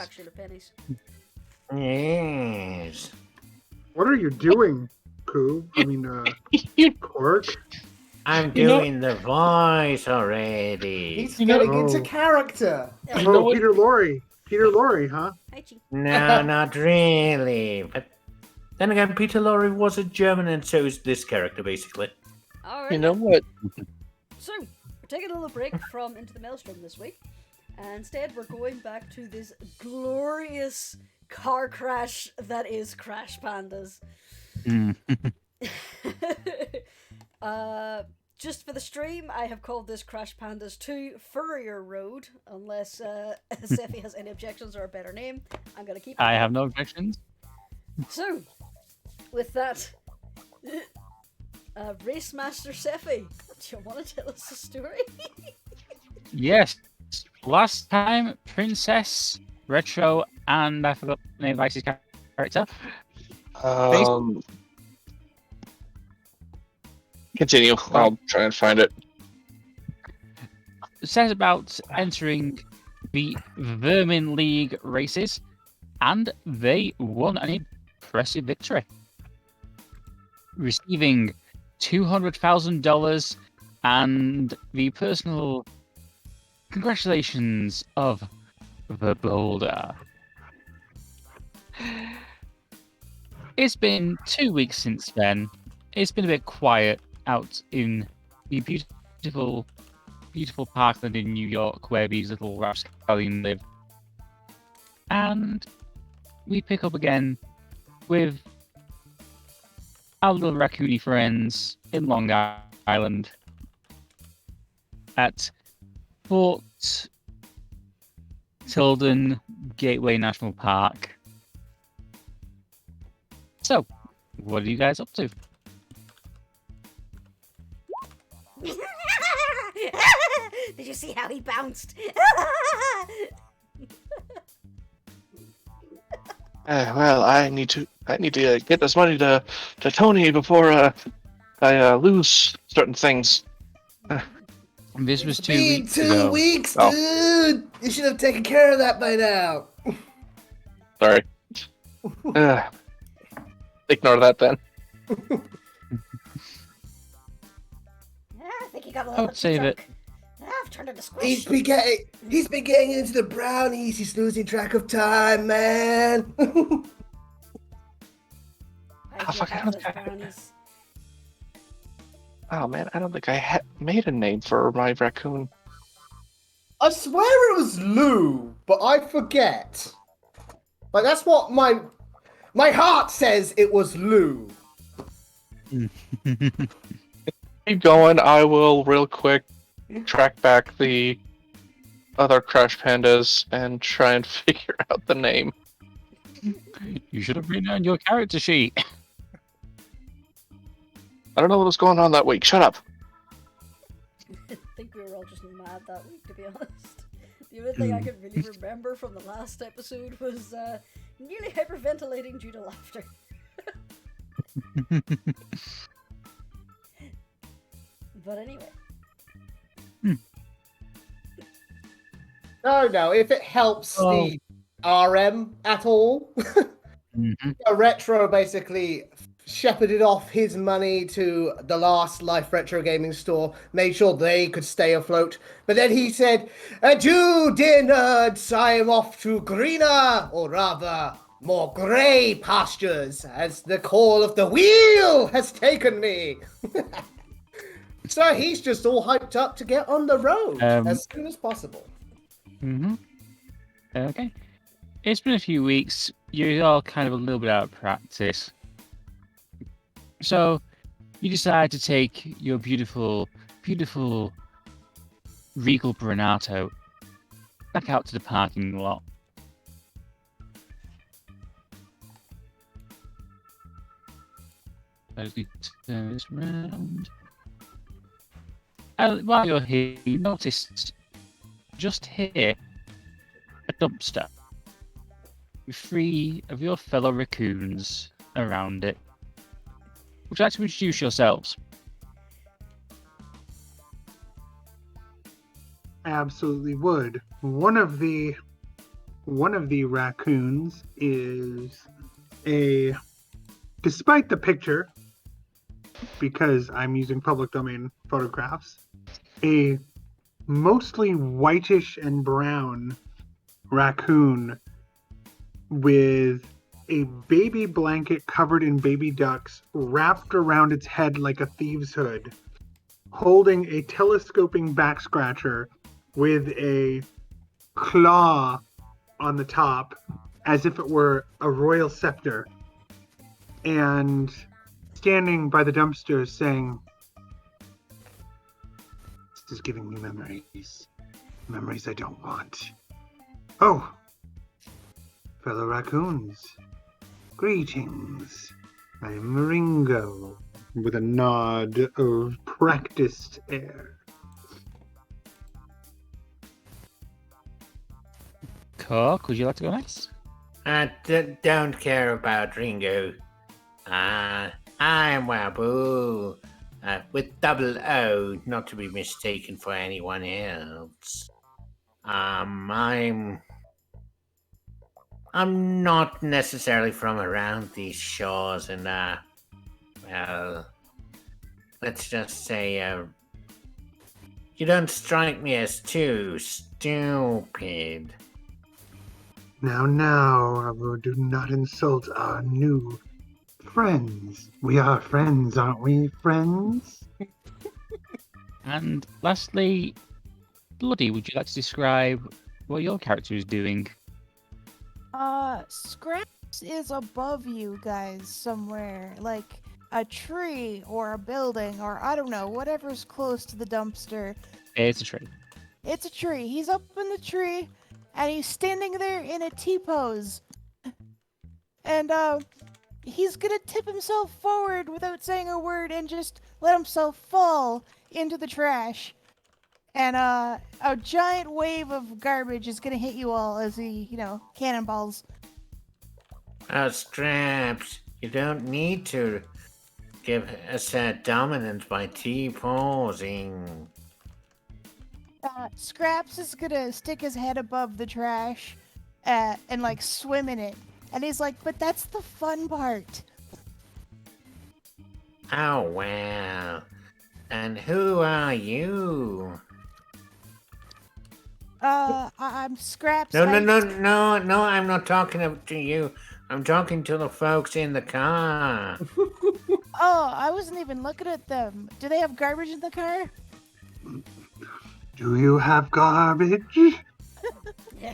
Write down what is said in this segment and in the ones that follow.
fraction of pennies. Yes. What are you doing, Coo? I mean, Cork? I'm doing the voice already. He's getting into Oh. character. Yeah. Oh, Peter Lorre, huh? Hi, Chi. No, not really. But then again, Peter Lorre was a German, and so is this character, basically. All right. You know what? So, we're taking a little break from Into the Maelstrom this week. And instead, we're going back to this glorious car crash that is Crash Pandas. Just for the stream, I have called this Crash Pandas 2 Furrier Road, unless Seffi has any objections or a better name. I'm going to keep it. I have no objections. So, with that, Race Master Seffi, do you want to tell us a story? Yes. Last time, Princess, Retro, and I forgot the name of Ice's character. Continue. I'll try and find it. Says about entering the Vermin League races, and they won an impressive victory, receiving $200,000 and the personal congratulations of the Boulder. It's been 2 weeks since then. It's been a bit quiet out in the beautiful parkland in New York where these little rapscallions live. And we pick up again with our little raccoony friends in Long Island at Fort Tilden Gateway National Park. So, what are you guys up to? Did you see how he bounced? Well, I need to get this money to Tony before I lose certain things. This was 2 Been weeks 2 ago. weeks, Oh. dude! You should have taken care of that by now. Sorry. Ignore that then. I think he got a I little would say drunk. that I've turned into squish. He's been getting into the brownies. He's losing track of time, man. I fuck, I have don't those care. brownies. Oh man, I don't think I made a name for my raccoon. I swear it was Lou, but I forget. Like that's what my heart says. It was Lou. Keep going. I will real quick track back the other Crash Pandas and try and figure out the name. you should have written on your character sheet. I don't know what was going on that week. Shut up. I think we were all just mad that week, to be honest. The only thing I could really remember from the last episode was nearly hyperventilating due to laughter. But anyway. No, if it helps the RM at all. Retro basically shepherded off his money to the last Life Retro Gaming store, made sure they could stay afloat. But then he said, "Adieu, dear nerds, I am off to greener, or rather, more grey pastures, as the call of the wheel has taken me." So he's just all hyped up to get on the road as soon as possible. Okay. It's been a few weeks. You're all kind of a little bit out of practice. So, you decide to take your beautiful Regal Branato back out to the parking lot. As we turn this round. And while you're here, you notice just here a dumpster with 3 of your fellow raccoons around it. Would you like to introduce yourselves? Absolutely would. One of the one of the raccoons is despite the picture, because I'm using public domain photographs, a mostly whitish and brown raccoon with a baby blanket covered in baby ducks wrapped around its head like a thieves' hood, holding a telescoping back scratcher with a claw on the top as if it were a royal scepter, and standing by the dumpster saying, "This is giving me memories. Memories I don't want. Oh, fellow raccoons, greetings. I am Ringo," with a nod of practiced air. Cork, would you like to go next? I don't care about Ringo. I'm Wabu, with double O, not to be mistaken for anyone else. I'm not necessarily from around these shores, and well, let's just say, you don't strike me as too stupid. Now, do not insult our new friends. We are friends, aren't we, friends? And lastly, Bloody, would you like to describe what your character is doing? Scraps is above you guys somewhere, like a tree or a building or I don't know, whatever's close to the dumpster. It's a tree. It's a tree. He's up in the tree and he's standing there in a T-pose. And he's gonna tip himself forward without saying a word and just let himself fall into the trash. And a giant wave of garbage is gonna hit you all as he, cannonballs. Oh, Straps, you don't need to give assert dominance by T-posing. Scraps is gonna stick his head above the trash and swim in it. And he's like, but that's the fun part. Oh, wow. And who are you? I'm Scraps. No, I'm not talking to you. I'm talking to the folks in the car. Oh, I wasn't even looking at them. Do they have garbage in the car? Do you have garbage? Yeah,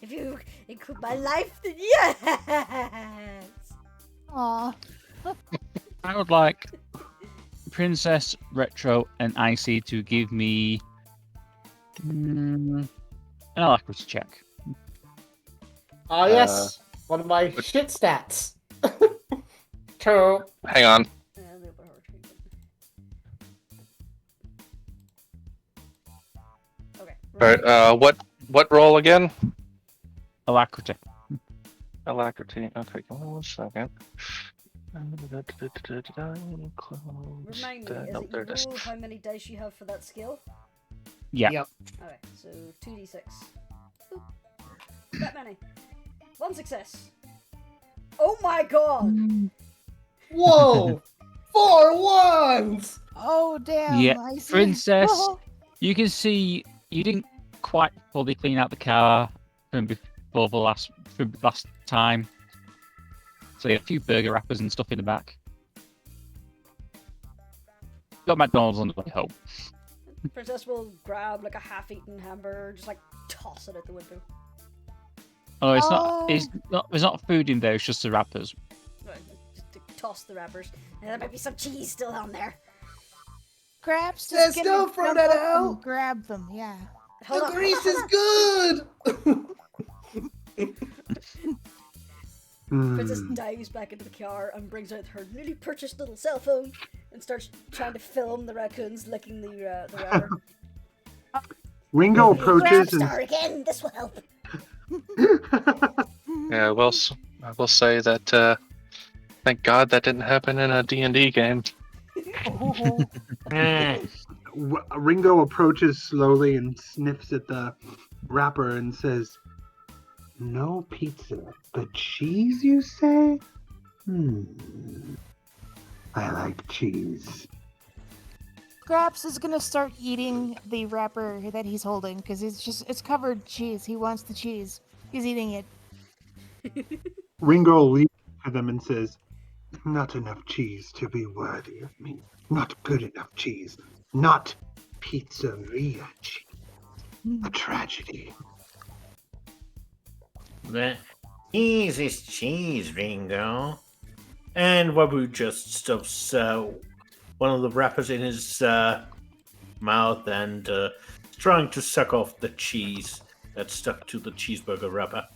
if you include my life, then yes! Aw. I would like Princess, Retro, and Icy to give me an alacrity check. Ah, yes. One of my shit stats. 2. Hang on. Okay. Alright, what roll again? Alacrity. Alacrity. Okay, give me 1 second. Remind me, is it you roll how many dice you have for that skill? Yeah. Yep. Okay, so 2d6. Oop. That many. 1 success. Oh my god! Whoa! 4 ones! Oh, damn. Yeah, I see. Princess. Oh. You can see you didn't quite fully clean out the car from before the last time. So you have a few burger wrappers and stuff in the back. Got McDonald's on the way home. Princess will grab like a half-eaten hamburger, just toss it at the window. Oh, it's Oh. not. There's not food in there. It's just the wrappers. Right, just to toss the wrappers, and there might be some cheese still on there. Scraps, There's just no get fruit jump at up all. and grab them, yeah. Hold The on. grease is good! Princess dives back into the car and brings out her newly purchased little cell phone and starts trying to film the raccoons licking the wrapper. Ringo approaches and Star again. This will help. Yeah, I will say that, thank God that didn't happen in a D&D game. Ringo approaches slowly and sniffs at the wrapper and says, No pizza, but cheese, you say? I like cheese. Scraps is gonna start eating the wrapper that he's holding because it's covered cheese. He wants the cheese. He's eating it. Ringo leaps to them and says, "Not enough cheese to be worthy of me. Not good enough cheese. Not pizzeria cheese. A tragedy." The cheese is cheese, Ringo. And Wabu just stuffs one of the wrappers in his mouth and is trying to suck off the cheese that's stuck to the cheeseburger wrapper.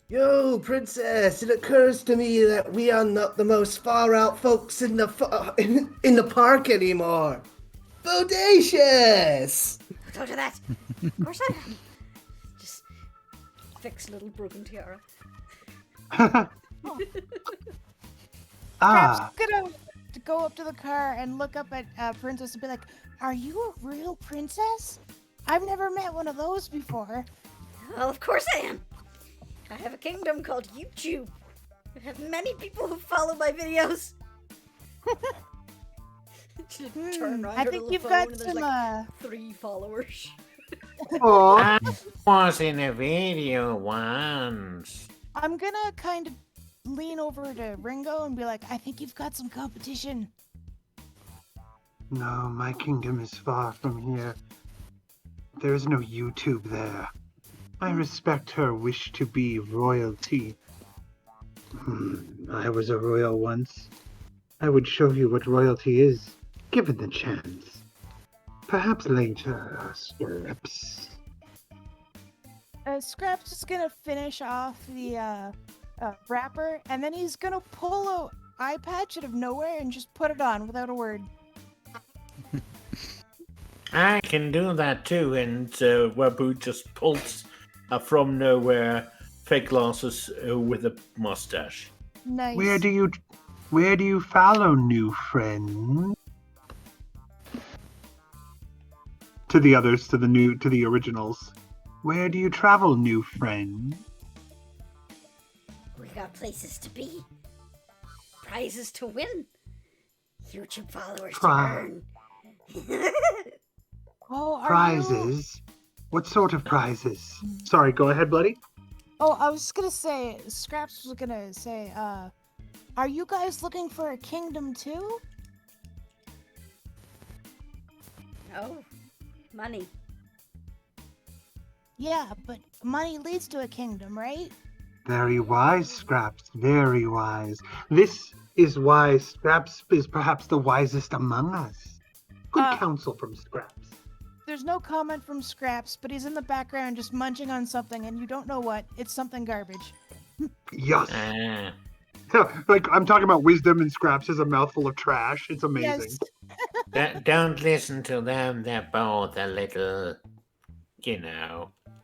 Yo, princess, it occurs to me that we are not the most far out folks in the park anymore. Bodacious! Don't do that. Of course I am. Just fix little broken tiara. Scraps gonna go up to the car and look up at Princess and be like, "Are you a real princess? I've never met one of those before." Well, of course I am. I have a kingdom called YouTube. I have many people who follow my videos. Just turn around I her think little you've phone got and there's some. like 3 followers. Aw. I was in a video once. I'm gonna kind of lean over to Ringo and be like, "I think you've got some competition." No, my kingdom is far from here. There is no YouTube there. I respect her wish to be royalty. I was a royal once. I would show you what royalty is, given the chance. Perhaps later, Scraps. Scraps is gonna finish off the wrapper, and then he's gonna pull a eye patch out of nowhere and just put it on without a word. I can do that too, and Wabu just pulls from nowhere fake glasses with a mustache. Nice. Where do you follow, new friend? To the others, to the originals. Where do you travel, new friend? We got places to be. Prizes to win. YouTube followers to earn. Oh, are you... Prizes? What sort of prizes? Sorry, go ahead, buddy. Oh, I was gonna say, Scraps was gonna say, are you guys looking for a kingdom too? Oh, money. Yeah, but money leads to a kingdom, right? Very wise, Scraps. Very wise. This is why Scraps is perhaps the wisest among us. Good counsel from Scraps. There's no comment from Scraps, but he's in the background just munching on something, and you don't know what. It's something garbage. Yes. Ah. Like, I'm talking about wisdom, and Scraps is a mouthful of trash. It's amazing. Yes. Don't listen to them. They're both a little,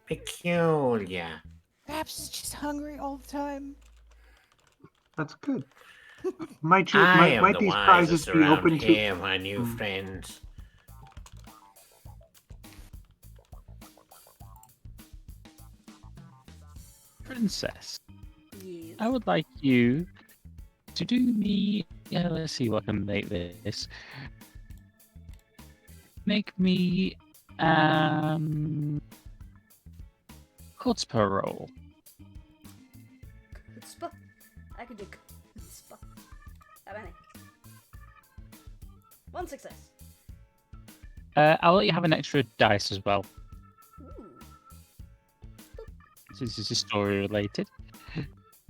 peculiar. Scraps is just hungry all the time. That's good. Might I am the these prizes wisest be around open here, to? my new friends. Princess, Yes. I would like you to do me. Yeah, let's see what I can make this. Make me chutzpah roll. Chutzpah. I can do chutzpah. How many? 1 success. I'll let you have an extra dice as well, Ooh. since this is story related.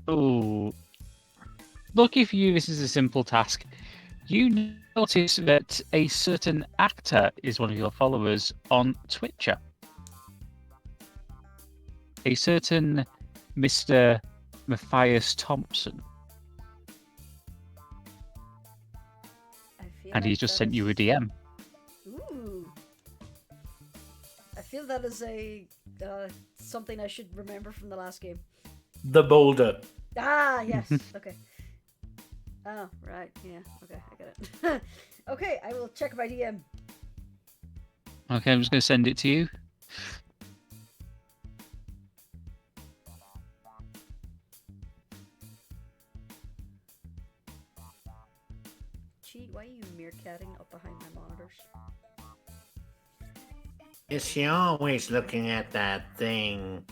Oh, lucky for you, this is a simple task. You notice that a certain actor is one of your followers on Twitcher. A certain Mr. Matthias Thompson. I feel And like he's just that sent you a is- DM. Ooh. I feel that is a something I should remember from the last game. The boulder. Ah, yes. Okay. Oh, right. Yeah. Okay, I get it. Okay, I will check my DM. Okay, I'm just going to send it to you. why are you meerkatting up behind my monitors? Is she always looking at that thing?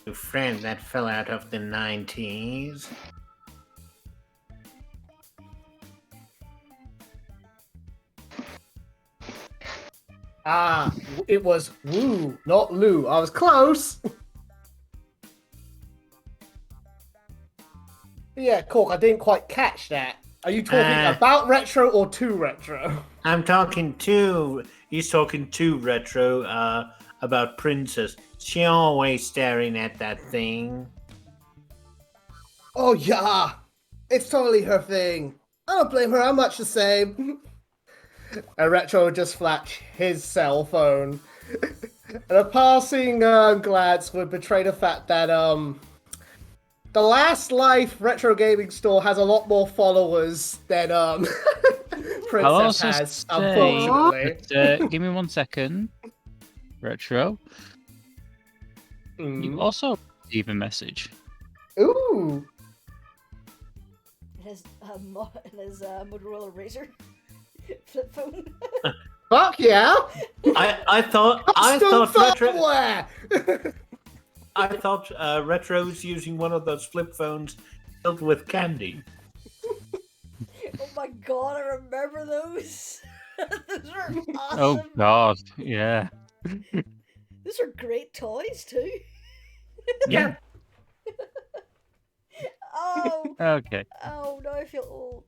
Your friend that fell out of the 90s? Ah, it was Woo, not Lou. I was close. Yeah, Cork, I didn't quite catch that. Are you talking about retro or to retro? I'm talking to. He's talking to retro about Princess. She always staring at that thing. Oh yeah, it's totally her thing. I don't blame her. I'm much the same. And Retro would just flash his cell phone. And a passing glance would betray the fact that the Last Life retro gaming store has a lot more followers than Princess has, unfortunately. But, give me 1 second. Retro. You also receive a message. Ooh. His Motorola Razr flip phone. Fuck yeah! I thought firmware! I thought Retro's using one of those flip phones filled with candy. Oh my god, I remember those. Those are awesome. Oh god, yeah. Those are great toys too. Yeah. Oh. Okay. Oh, now I feel old.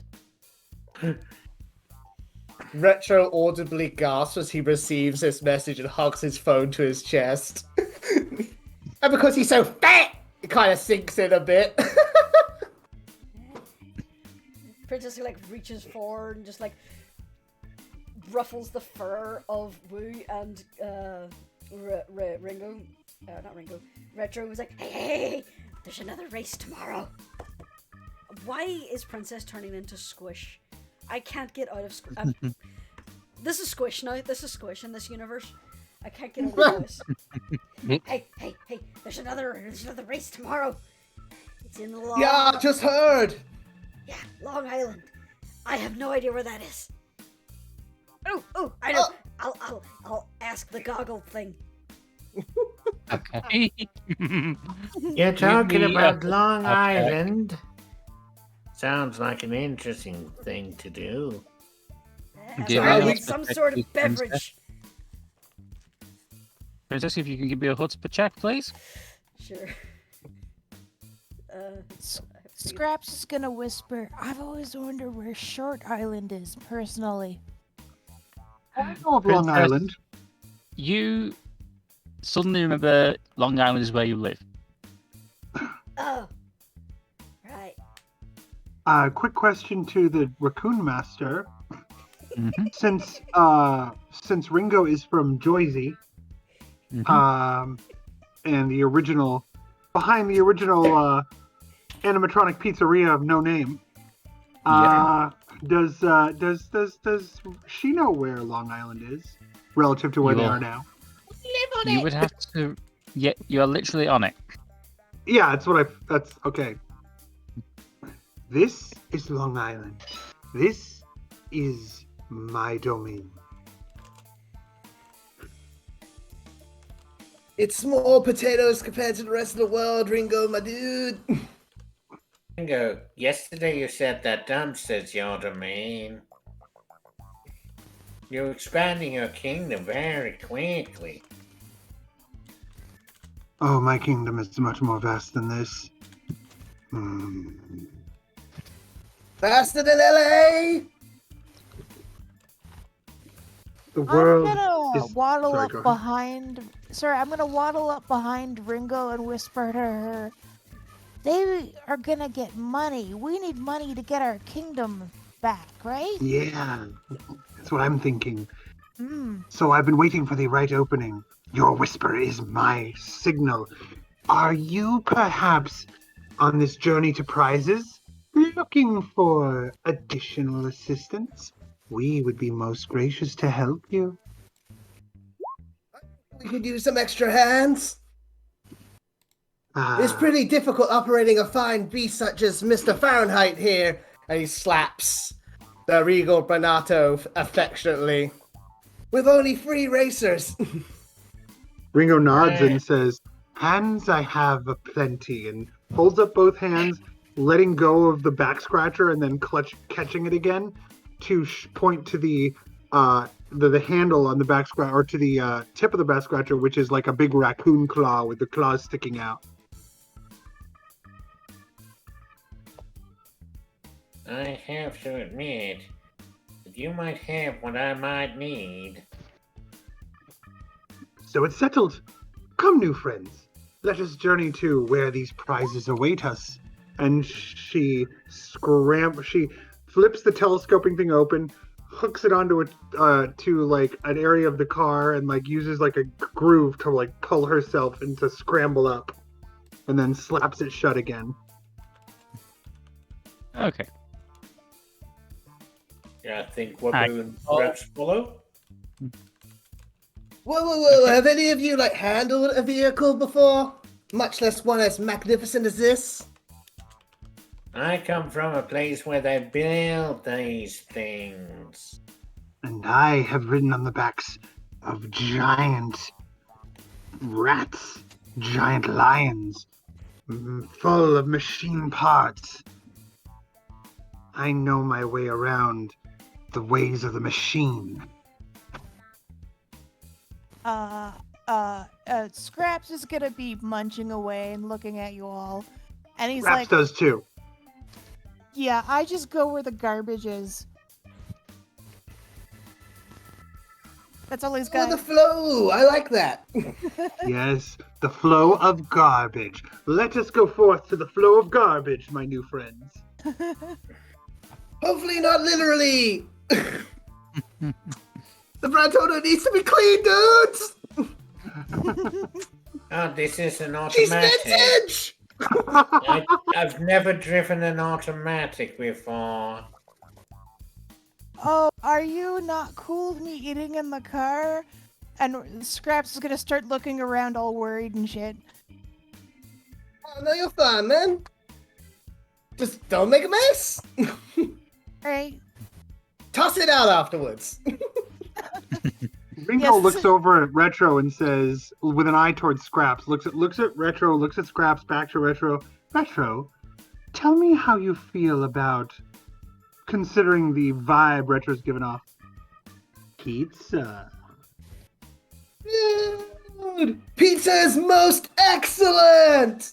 Retro audibly gasps as he receives this message and hugs his phone to his chest. And because he's so fat, it kind of sinks in a bit. Princess like reaches forward and just like ruffles the fur of Wu and Ringo. Not Ringo. Retro was like, hey, there's another race tomorrow. Why is Princess turning into Squish? I can't get out of Squish. This is Squish now. This is Squish in this universe. I can't get over this. Hey, there's another race tomorrow. It's in Long... Yeah, just heard. Yeah, Long Island. I have no idea where that is. Oh, I know. I'll ask the goggle thing. Okay. You're talking about Long Island. Sounds like an interesting thing to do. Yeah, Like some sort of beverage. Princess, if you can give me a chutzpah check, please. Sure. Scraps is gonna whisper, I've always wondered where Short Island is, personally. I know of Long Princess, Island. You suddenly remember Long Island is where you live. Oh. Right. Quick question to the Raccoon Master. Mm-hmm. Since Ringo is from Jersey, and the original animatronic pizzeria of no name, does she know where Long Island is relative to where they are now? You would have to. Yeah, you're literally on it. Yeah, that's okay. This is Long Island. This is my domain. It's small potatoes compared to the rest of the world, Ringo, my dude. Ringo, yesterday you said that dumpster's your domain. You're expanding your kingdom very quickly. Oh, my kingdom is much more vast than this. Faster than LA! The world I'm gonna is... waddle Sorry, up go ahead. behind. Sorry, I'm gonna waddle up behind Ringo and whisper to her. They are gonna get money. We need money to get our kingdom back, right? Yeah, that's what I'm thinking. Mm. So I've been waiting for the right opening. Your whisper is my signal. Are you perhaps on this journey to prizes looking for additional assistance? We would be most gracious to help you. We could use some extra hands. It's pretty difficult operating a fine beast such as Mr. Fahrenheit here. And he slaps the Regal Banato affectionately. With only 3 racers. Ringo nods Right. and says, "Hands I have aplenty," and holds up both hands, letting go of the back scratcher and then catching it again to point to the handle on the back scratcher, or to the tip of the back scratcher, which is like a big raccoon claw with the claws sticking out. I have to admit that you might have what I might need. So it's settled. Come, new friends. Let us journey to where these prizes await us. And she flips the telescoping thing open, hooks it onto to like an area of the car, and like uses like a groove to like pull herself and to scramble up, and then slaps it shut again. Okay. Yeah, I think Wabu and Reps follow. Whoa. Have any of you, like, handled a vehicle before? Much less one as magnificent as this? I come from a place where they build these things. And I have ridden on the backs of giant rats, giant lions, full of machine parts. I know my way around the ways of the machine. Scraps is gonna be munching away and looking at you all. And he's Raps like, does too. yeah, I just go where the garbage is. That's all he's Oh, got. the flow! I like that. Yes, the flow of garbage. Let us go forth to the flow of garbage, my new friends. Hopefully not literally. The Bratono needs to be clean, dudes! Oh, this is an She's automatic. vintage! I've never driven an automatic before. Oh, are you not cool with me eating in the car? And Scraps is gonna start looking around all worried and shit. Oh, no, you're fine, man. Just don't make a mess. Right? Toss it out afterwards. Ringo Yes. looks over at Retro and says, with an eye towards Scraps, looks at Retro, looks at Scraps, back to Retro. Retro, tell me how you feel about considering the vibe Retro's given off. Pizza. Dude, pizza is most excellent!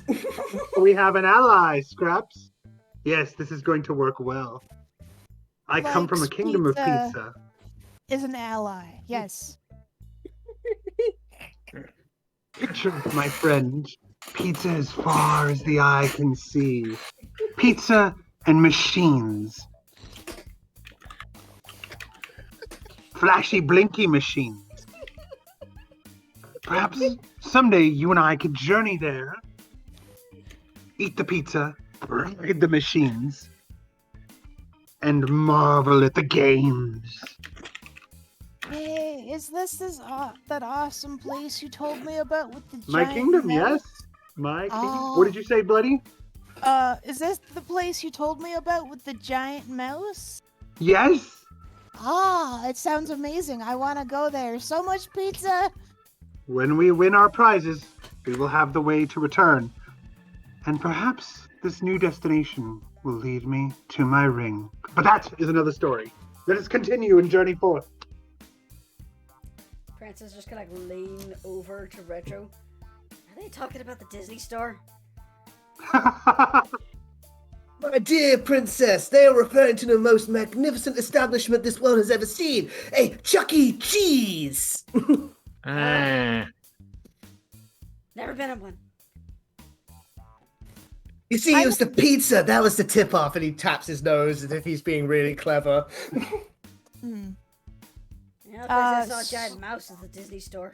We have an ally, Scraps. Yes, this is going to work well. I come from a Likes kingdom of pizza. pizza. Is an ally. Yes. Picture, my friend, pizza as far as the eye can see. Pizza and machines. Flashy, blinky machines. Perhaps someday you and I could journey there, eat the pizza, ride the machines, and marvel at the games. Hey, is this that awesome place you told me about with the My giant kingdom, mouse? yes. My kingdom. Oh. What did you say, Bloody? Is this the place you told me about with the giant mouse? Yes. Ah, it sounds amazing. I want to go there. So much pizza. When we win our prizes, we will have the way to return. And perhaps this new destination will lead me to my ring. But that is another story. Let us continue and journey forth. Francis just kind of lean over to Retro. Are they talking about the Disney store? My dear princess, they are referring to the most magnificent establishment this world has ever seen. A Chuck E. Cheese! Ah, Never been in one. You see, it was the pizza. That was the tip-off, and he taps his nose as if he's being really clever. Hmm. You know, the place I saw a giant mouse at the Disney store.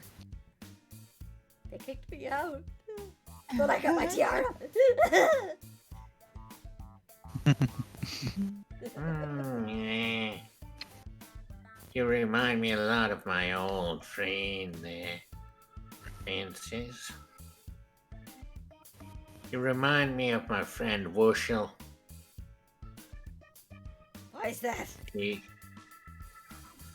They kicked me out. But I got my tiara. yeah. You remind me a lot of my old friend there, Francis. You remind me of my friend Wushel. What? Why's that?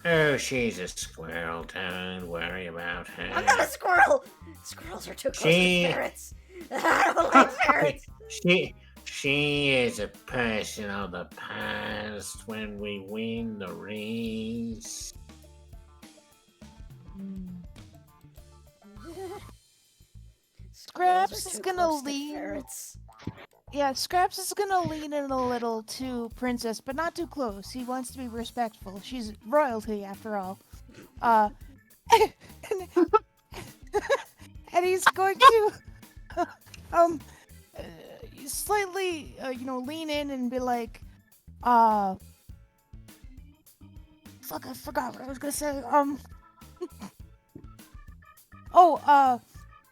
Oh, she's a squirrel. Don't worry about her. I'm not a squirrel! Squirrels are too close to ferrets. I don't like ferrets. She is a person of the past when we win the race. Squirrels Scraps are is too gonna close to lean. ferrets. Yeah, Scraps is gonna lean in a little to Princess, but not too close. He wants to be respectful. She's royalty, after all. And, and he's going to slightly, lean in and be like, fuck, I forgot what I was gonna say.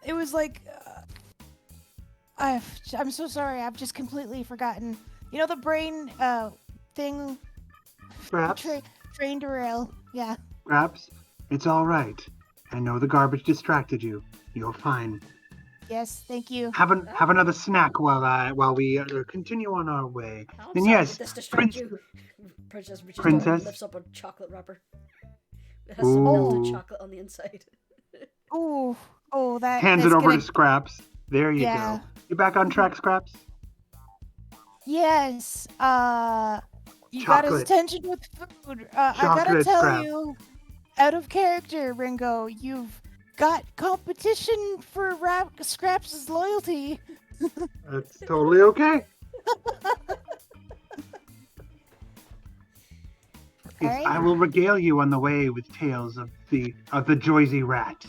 It was like, I'm so sorry, I've just completely forgotten. You know the brain, thing? Scraps? Train derail, yeah. Scraps? It's all right. I know the garbage distracted you. You're fine. Yes, thank you. Have another snack while we continue on our way. Oh, I'm And sorry, yes, did this distract you? Princess reaches down Princess? and lifts up a chocolate wrapper. It has some melted Ooh. chocolate on the inside. Oh, that. Hands that's it over gonna... to Scraps. There you Yeah. go. You back on track, Scraps? Yes, you got his Chocolate. attention with food. I gotta Chocolate, tell Scrap. you, out of character, Ringo, you've got competition for Scraps' loyalty. That's totally okay. Yes, Alright. I will regale you on the way with tales of the Joyzy Rat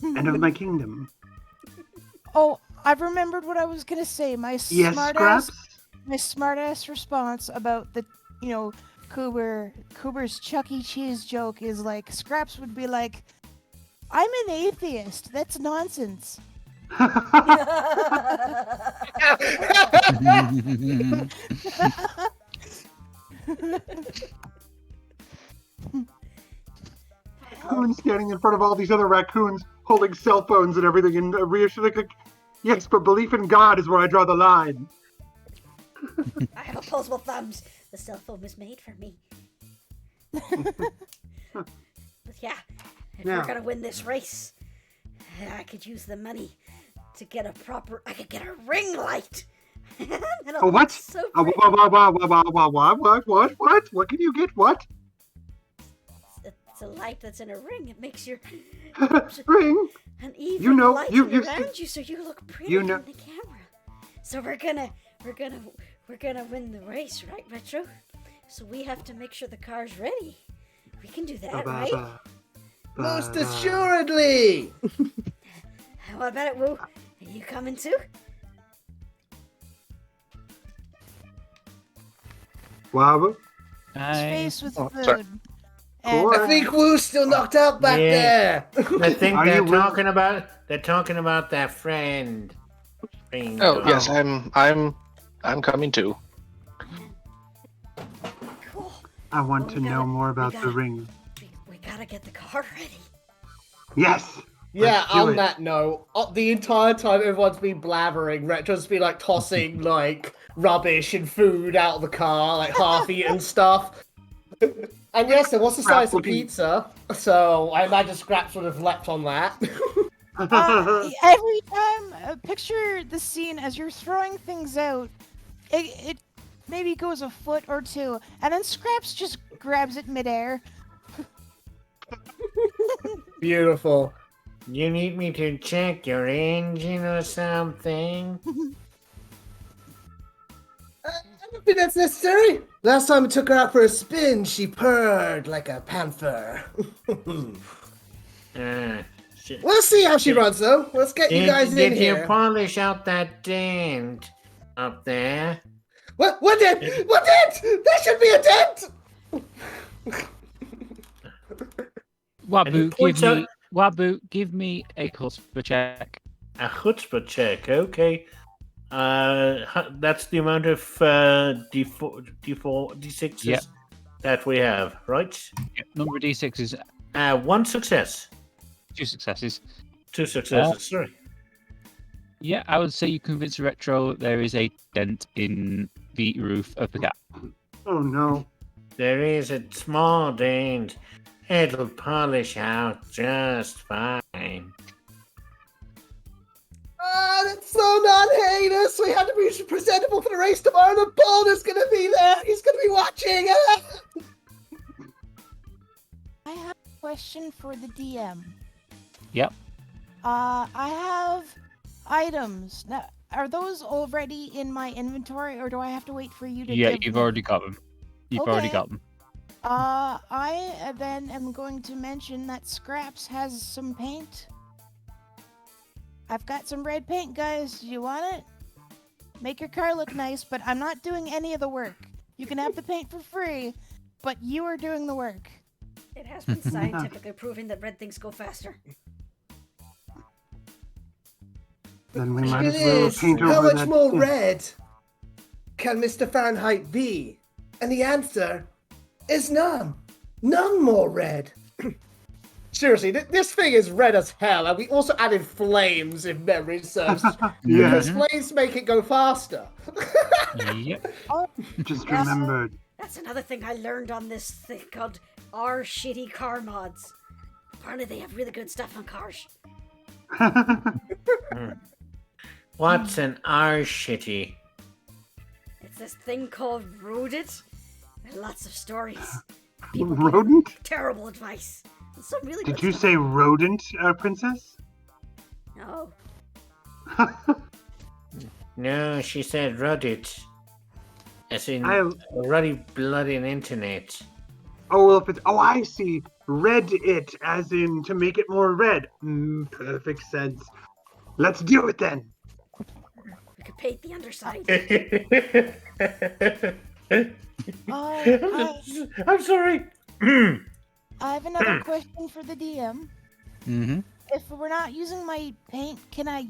and of my kingdom. Oh, I've remembered what I was gonna say. Yes, Scraps? My smartass response about the, Cooper's Chuck E. Cheese joke is like, Scraps would be like, I'm an atheist. That's nonsense. Raccoon standing in front of all these other raccoons holding cell phones and everything and reassuring, like, yes, but belief in God is where I draw the line. I have opposable thumbs. The cell phone was made for me. But yeah, if Now- we're gonna win this race, I could use the money to get I could get a ring light. Oh, what? So Oh, pretty. What can you get? What? It's a light that's in a ring. It makes your Ring? an even You know, light you around you, so you look pretty you know- on the camera. So we're gonna win the race, right, Retro? So we have to make sure the car's ready. We can do that, right? Most assuredly! What about it, Woo? Are you coming too? Wabba? His face with food. sorry. And, Or- I think Woo's still knocked out back Yeah. there. I think Are they're you willing- talking about that friend. Ringo. Oh yes, I'm coming too. Cool. I want Well, to we know gotta- more we about the gotta- ring. We gotta get the car ready. Yes! Yeah, Let's do on it. that note, the entire time everyone's been blabbering, Retro's been like tossing like rubbish and food out of the car, like half-eaten stuff. And yes, there was a Scrap slice of looking- pizza, so I imagine Scraps would have leapt on that. every time, picture the scene as you're throwing things out. It maybe goes a foot or two, and then Scraps just grabs it midair. Beautiful. You need me to check your engine or something? I don't think that's necessary. Last time I took her out for a spin, she purred like a panther. Shit. We'll see how she runs, though. Let's get you guys in Did you here. polish out that dent up there? What dent? What dent? There should be a dent! Wabu, give me a chutzpah check. A chutzpah check, okay. That's the amount of D6s Yep. that we have, right? Number of D6 is One success. 2 successes. Two successes, sorry. Yeah, I would say you convince Retro there is a dent in the roof of the car. Oh no. there is a small dent. It'll polish out just fine. Ah, that's so non-heinous. We have to be presentable for the race tomorrow. The Pandas gonna be there. He's gonna be watching. I have a question for the DM. Yep. I have items. Now, are those already in my inventory, or do I have to wait for you to Yeah, give you've them? already got them. You've already Okay. got them. I then am going to mention that Scraps has some paint. I've got some red paint, guys. Do you want it? Make your car look nice, but I'm not doing any of the work. You can have the paint for free, but you are doing the work. It has been scientifically proven that red things go faster. Then we might It as well is. paint How over much that more dent. red can Mr. Fahrenheit be? And the answer is none. None more red. Seriously, this thing is red as hell, and we also added flames, if memory serves. Yeah, Because flames make it go faster. Yep. just Yes. remembered. That's another thing I learned on this thing called our shitty car mods. Apparently they have really good stuff on cars. What's an R-shitty? It's this thing called Rodent. There's lots of stories. People give Rodent? terrible advice. And some really Did good you stuff. say rodent, Princess? No. No, she said Reddit. As in I- ruddy bloody internet. Oh, well, if it's... Oh, I see. Red it, as in to make it more red. Perfect sense. Let's do it then. We could paint the underside. I'm sorry. I have another question for the DM. Mm-hmm. If we're not using my paint, can I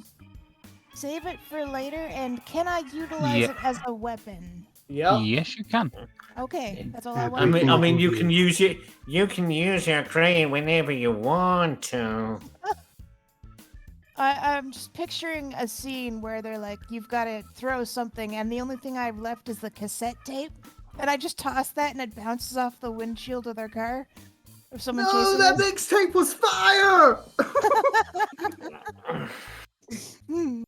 save it for later? And can I utilize Yeah. it as a weapon? Yep. Yes, you can. Okay, that's all I I want. I mean, you Thank can you. use it. You can use your crane whenever you want to. I'm just picturing a scene where they're like, you've got to throw something, and the only thing I've left is the cassette tape. And I just toss that, and it bounces off the windshield of their car. Or someone No, chasing that them. mixtape was fire! Hmm.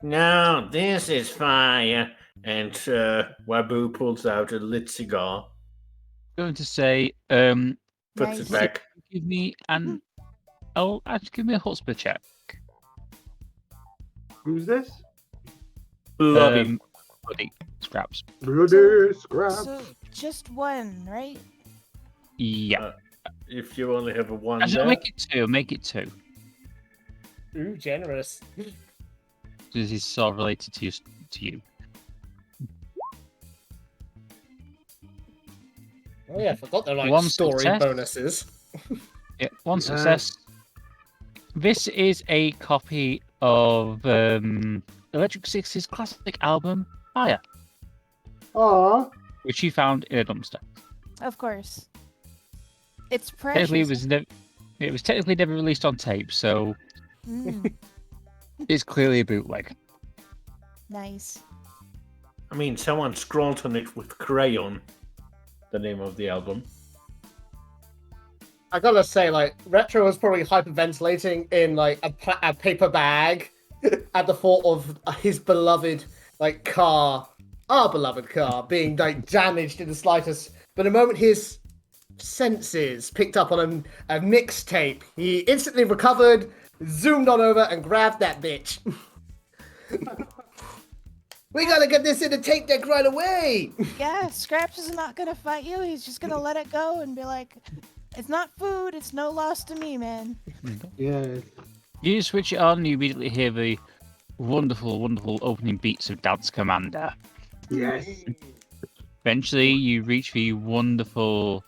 No, this is fire. And Wabu pulls out a lit cigar, Going to say, puts Nice. it back. give me an. Oh, actually, give me a chutzpah check. Who's this? Bloody. Bloody Scraps. Bloody scrap. So, just one, right? Yeah. If you only have a one Actually, there. make it two. Make it two. Ooh, generous. This is sort of related to you. Oh yeah, I forgot they're like One story success. bonuses. Yeah, one success. This is a copy of Electric Six's classic album Fire, Aw. which you found in a dumpster. Of course. It's precious. Technically, it was technically never released on tape, so Mm, it's clearly a bootleg. nice. I mean, someone scrawled on it with crayon. The name of the album. I gotta say, like, Retro was probably hyperventilating in like a paper bag at the thought of his beloved like car, our beloved car, being like damaged in the slightest. But the moment his senses picked up on a mixtape, he instantly recovered, zoomed on over, and grabbed that bitch. We gotta get this in the tape deck right away. Yeah, Scraps is not gonna fight you. He's just gonna let it go and be like, it's not food, it's no loss to me, man. Yes. You switch it on, you immediately hear the wonderful, wonderful opening beats of Dance Commander. Yes. Eventually, you reach the wonderful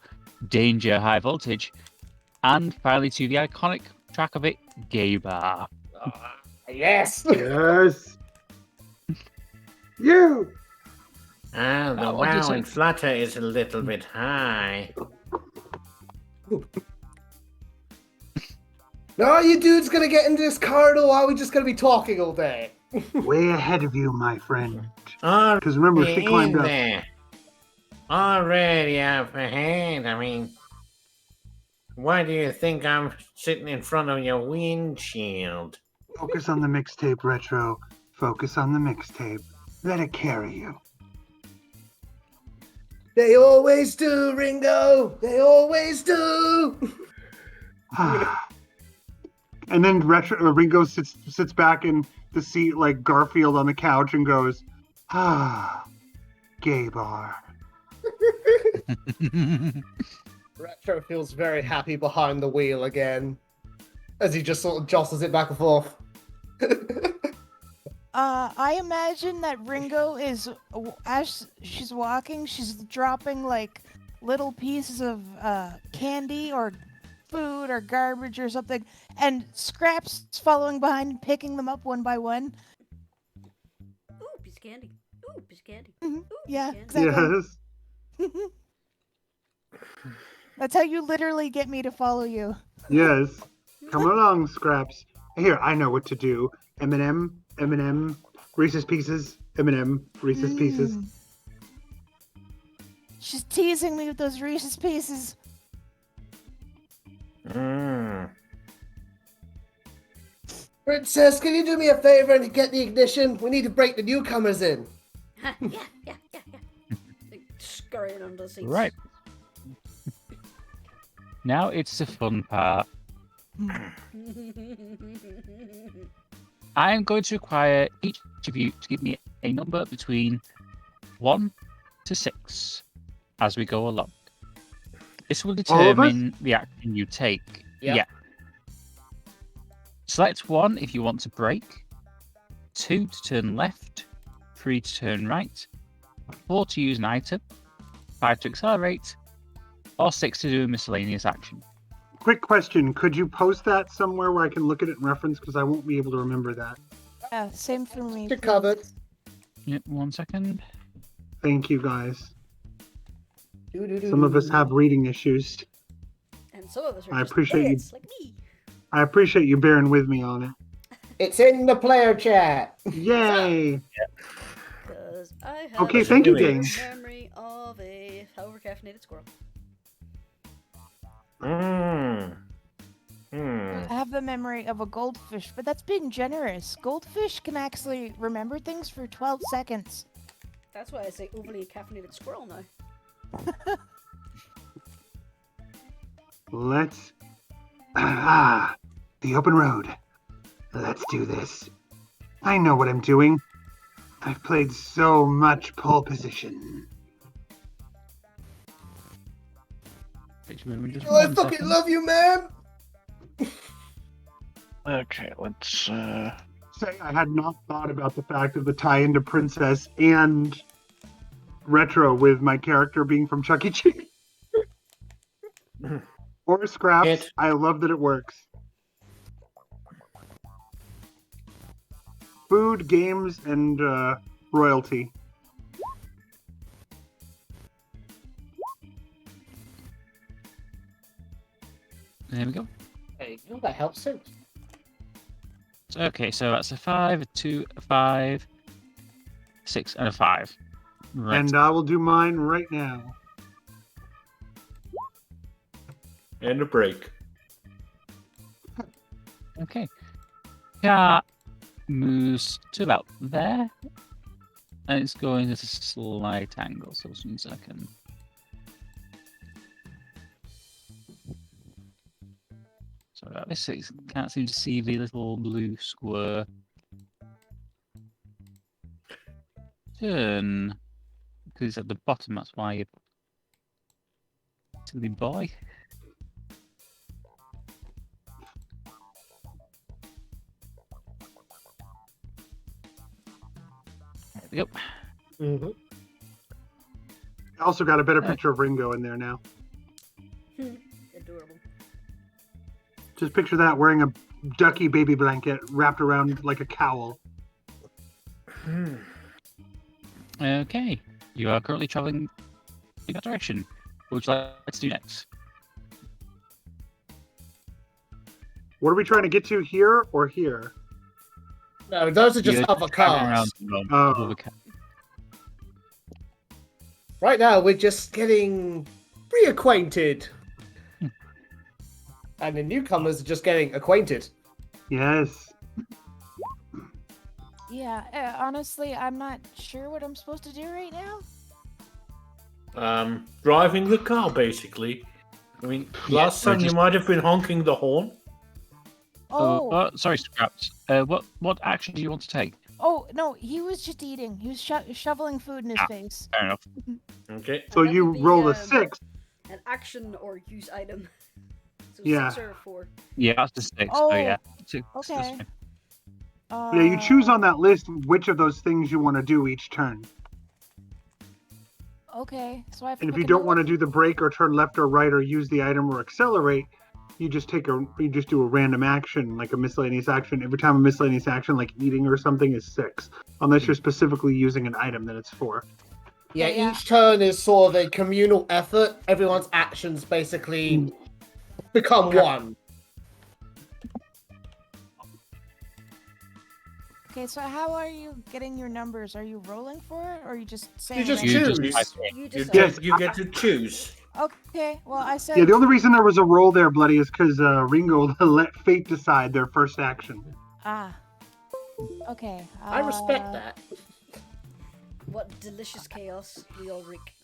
Danger High Voltage, and finally to the iconic track of it, Gay Bar. Yes. Yes. You. Ah, the what did you wow say? and flutter is a little bit high. Now are you dudes gonna get into this corridor, or are we just gonna be talking all day? Way ahead of you, my friend. Oh, Because remember, she climbed in up. there. already up ahead. I mean, why do you think I'm sitting in front of your windshield? Focus on the mixtape, Retro. Focus on the mixtape. Let it carry you. They always do, Ringo. They always do. And then Ringo sits back in the seat like Garfield on the couch and goes, gay bar. Retro feels very happy behind the wheel again, as he just sort of jostles it back and forth. I imagine that Ringo is, as she's walking, she's dropping like little pieces of candy or food or garbage or something, and Scraps following behind and picking them up one by one. Ooh, piece of candy. Ooh, piece of candy. Mhm. Ooh, Yeah, piece of candy. exactly. Yes. That's how you literally get me to follow you. Yes. Come along, Scraps. Here, I know what to do. M&M, Reese's Pieces, M&M, Reese's Pieces. Mm. She's teasing me with those Reese's Pieces. Princess, can you do me a favor and get the ignition? We need to break the newcomers in. Yeah. Like, scurrying under the seats. Right. Now it's the fun part. I am going to require each of you to give me a number between 1 to 6 as we go along. This will determine the action you take. Yep. Yeah. Select 1 if you want to break, 2 to turn left, 3 to turn right, 4 to use an item, 5 to accelerate, or 6 to do a miscellaneous action. Quick question. Could you post that somewhere where I can look at it in reference? Because I won't be able to remember that. Yeah, same for me. You're covered. Yep, 1 second. Thank you, guys. Some of us have reading issues. And some of us are I just appreciate you. idiots, like me. I appreciate you bearing with me on it. It's in the player chat. Yay! Because I have Okay, a thank you, clear Dane. memory of a over-caffeinated squirrel. I have the memory of a goldfish, but that's being generous. Goldfish can actually remember things for 12 seconds. That's why I say overly caffeinated squirrel now. Let's... the open road. Let's do this. I know what I'm doing. I've played so much pole position. I fucking love you, man. Okay, let's Say I had not thought about the fact of the tie into Princess and Retro with my character being from Chuck E. Cheese. Or Scraps. I love that it works. Food, games, and royalty. There we go. Hey, that helps too. Okay, so that's a 5, a 2, a 5, 6, and a 5. Right. And I will do mine right now. And a break. Okay. Car moves to about there. And it's going at a slight angle, so just 1 second. Sorry about this, I can't seem to see the little blue square. Turn. Because it's at the bottom, that's why you... Silly boy. There we go. Mm-hmm. I also got a better picture of Ringo in there now. Adorable. Just picture that wearing a ducky baby blanket wrapped around like a cowl. Okay. You are currently traveling in that direction. What would you like to do next? What are we trying to get to, here or here? No, those are just You're other traveling cars. around the room, Oh. other ca- Right now, we're just getting reacquainted. And the newcomers are just getting acquainted. Yes. Yeah, honestly, I'm not sure what I'm supposed to do right now. Driving the car, basically. I mean, Yeah, last time you just- might have been honking the horn. Oh, sorry, Scraps. What action do you want to take? oh no, he was just eating. He was shoveling food in his Ah. face. Fair enough. Okay. So And that you would be, roll a 6. An action or use item. So Yeah. 6 or 4. Yeah, that's the 6. Oh, so yeah. Six is okay. fine. Yeah, you choose on that list which of those things you want to do each turn. Okay, so I have to And if pick you don't another want to one? do the brake or turn left or right or use the item or accelerate, you just do a random action, like a miscellaneous action. Every time a miscellaneous action, like eating or something, is 6. Unless you're specifically using an item, then it's 4. Yeah, Yeah. each turn is sort of a communal effort. Everyone's actions basically become one. Okay, so how are you getting your numbers? Are you rolling for it, or are you just saying? You just random- choose. You You, decide. Yes, you get to choose. Okay, well I said. Yeah, the only reason there was a roll there, Bloody, is because Ringo let fate decide their first action. Ah. Okay. I respect that. What delicious chaos we all wreak.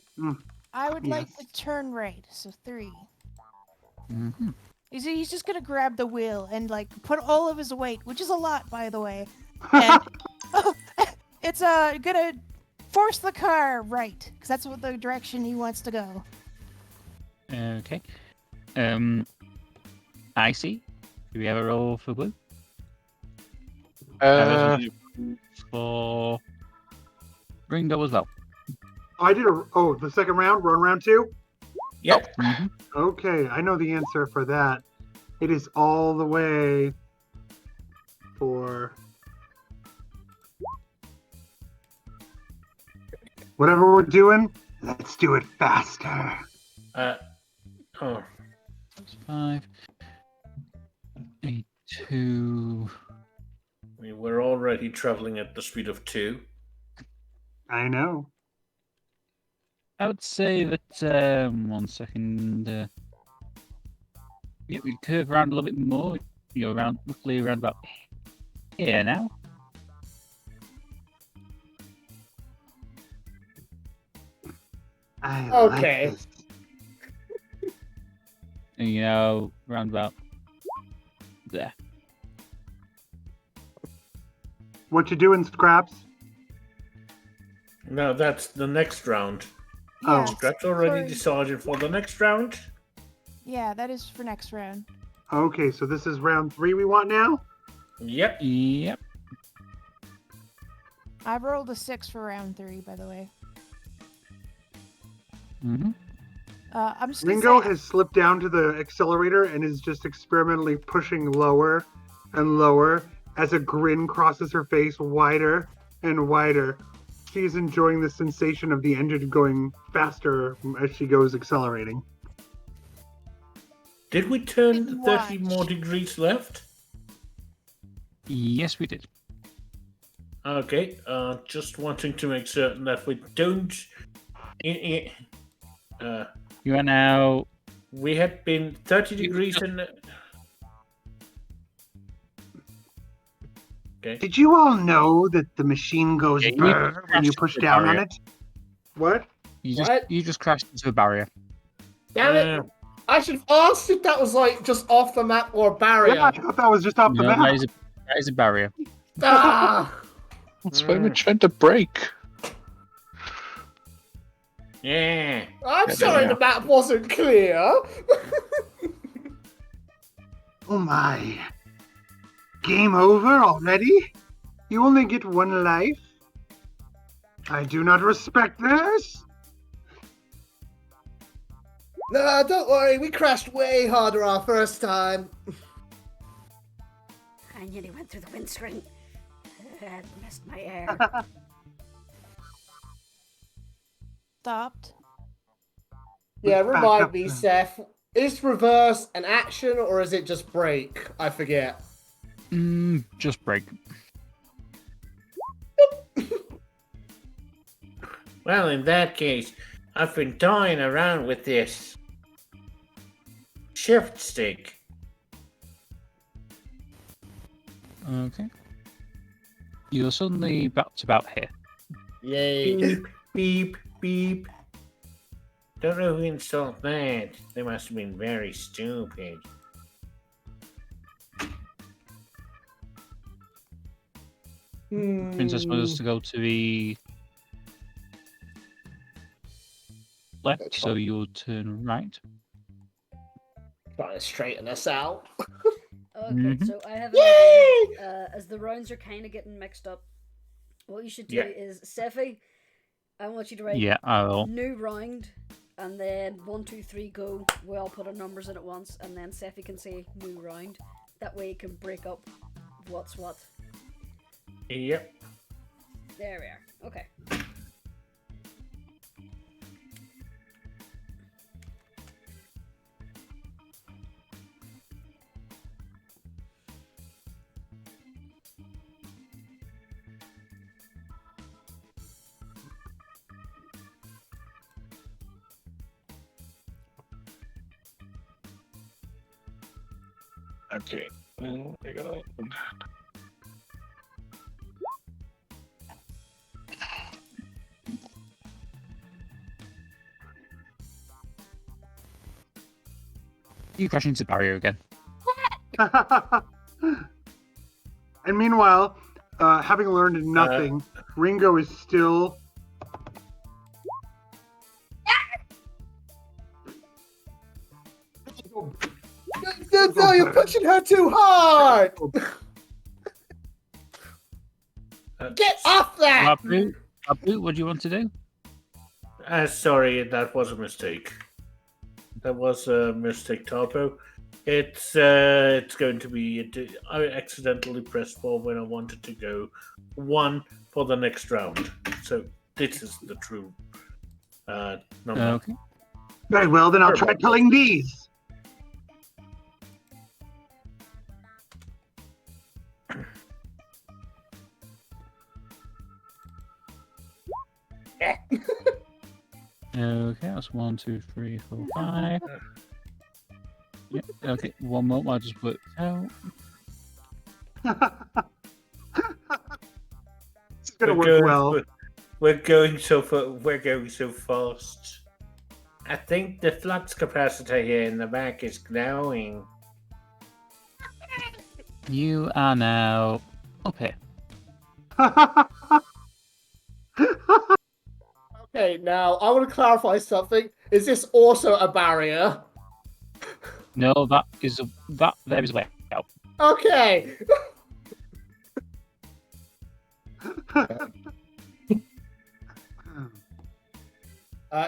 I would like Yes. to turn right, so 3. Mhm. He's just gonna grab the wheel and like put all of his weight, which is a lot, by the way. And it's gonna force the car right, because that's what the direction he wants to go. Okay. I see. Do we have a roll for blue? For Ringo as well. I did the second round. We're on round 2. Yep. Mhm. Okay, I know the answer for that. It is all the way for whatever we're doing. Let's do it faster. Oh, 5, 8, 2. we're already traveling at the speed of 2. I know. I would say that 1 second. Yeah, we curve around a little bit more. You're roughly around about here now. I Okay. like this. And, around about there. What you doing, Scraps? No, that's the next round. Oh. Yeah, Scraps already sorry. decided for the next round. Yeah, that is for next round. Okay, so this is round 3 we want now? Yep. Yep. I've rolled a 6 for round 3, by the way. Mm-hmm. I'm just gonna Ringo say- has slipped down to the accelerator and is just experimentally pushing lower and lower as a grin crosses her face wider and wider. She is enjoying the sensation of the engine going faster as she goes accelerating. Did we turn Didn't 30 watch. more degrees left? Yes, we did. Okay, just wanting to make certain that we don't. You are now. We had been 30 degrees in. Okay. Did you all know that the machine goes Yeah, you brrr when you crashed push the down on barrier. it? What? What? You just crashed into a barrier. Damn it! I should have asked if that was like just off the map or a barrier. Yeah, I thought that was just off the No, map. that is a barrier. Ah! That's why we tried to break. Yeah. I'm Yeah, sorry yeah. the map wasn't clear. Oh my. Game over already? You only get one life? I do not respect this. No, don't worry. We crashed way harder our first time. I nearly went through the windscreen. I missed my air. Stopped. Yeah, Back remind up me, then. Seth. Is reverse an action or is it just break? I forget. Just break. Well, in that case, I've been toying around with this shift stick. Okay. You're suddenly about here. Yay. Beep, beep, beep. Don't know who installed that. They must have been very stupid. Princess wants us to go to the left, so you'll turn right. Trying to straighten us out. Okay, so I have an Yay! idea. As the rounds are kind of getting mixed up, what you should do Yeah. is, Sephi, I want you to write Yeah, I will. new round, and then 1, 2, 3, go. We all put our numbers in at once, and then Sephi can say new round. That way it can break up what's what. Yep. There we are. Okay. Okay. There you go. You crash into the barrier again. And meanwhile, having learned nothing, Ringo is still. No, you're pushing her too hard! Get off that! Babu, what do you want to do? Sorry, that was a mistake. That was a mistake, Topo. It's going to be. I accidentally pressed 4 when I wanted to go 1 for the next round. So this is the true number. Okay. Very well, then I'll try killing these. Okay, that's 1, 2, 3, 4, 5. Yep. Okay, one more. I'll just work out. It's gonna work well. We're going so fast. I think the flux capacitor here in the back is glowing. You are now up here. Okay, now I want to clarify something. Is this also a barrier? No, there is a way out. Okay.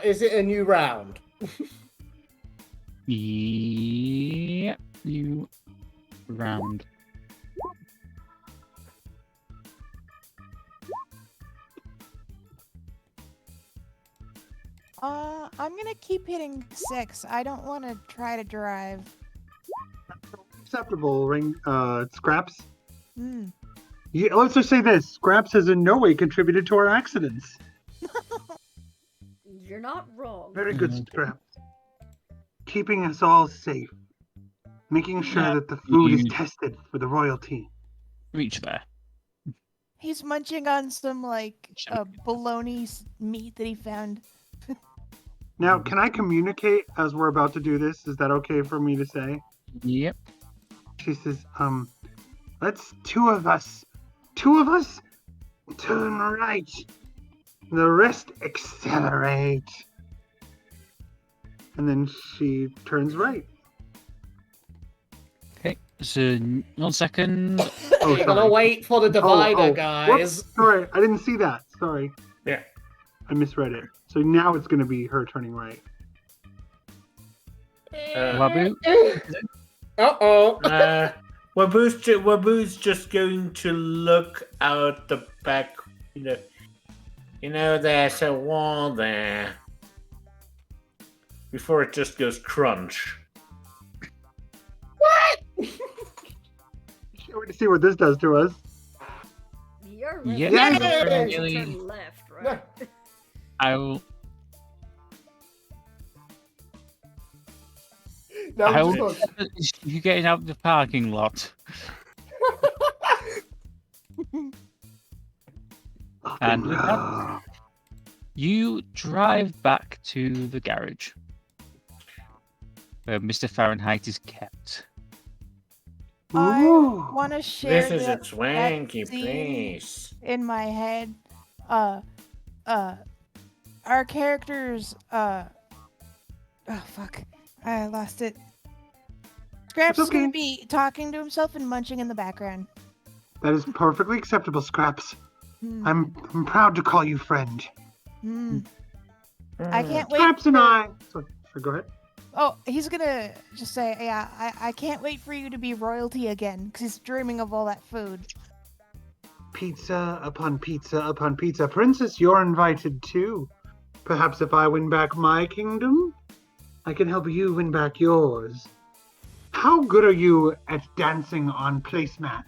Is it a new round? Yeah, you round. I'm gonna keep hitting 6. I don't want to try to drive. Acceptable, Scraps. Hmm. Yeah, let's just say this: Scraps has in no way contributed to our accidents. You're not wrong. Very good, Scraps. Keeping us all safe, making sure Yeah, that the food is you- tested for the royalty. Reach there. He's munching on some Sure. bologna meat that he found. Now, can I communicate as we're about to do this? Is that okay for me to say? Yep. She says, let's two of us turn right. The rest accelerate. And then she turns right. Okay. So 1 second. Oh, You're gonna sorry. wait for the divider, Whoops, guys. sorry, I didn't see that. Sorry. Yeah. I misread it. So now it's going to be her turning right. Wabu. Uh-oh. Wabu's just going to look out the back. You know, there's a wall there. Before it just goes crunch. Can't wait to see what this does to us. You're Yeah. really Yay! turn left, right? I will. No, I just will look. you getting out of the parking lot. And with that, you drive back to the garage where Mr. Fahrenheit is kept. I Ooh. want to share This is a that swanky scene place. in my head. Our characters, oh fuck, I lost it. Scraps It's is gonna okay. be talking to himself and munching in the background. That is perfectly acceptable, Scraps. Hmm. I'm proud to call you friend. Hmm. I can't wait. Scraps and for- I. Sorry, go ahead. Oh, he's gonna just say, yeah, I can't wait for you to be royalty again, because he's dreaming of all that food. Pizza upon pizza upon pizza. Princess, you're invited too. Perhaps if I win back my kingdom, I can help you win back yours. How good are you at dancing on placemats?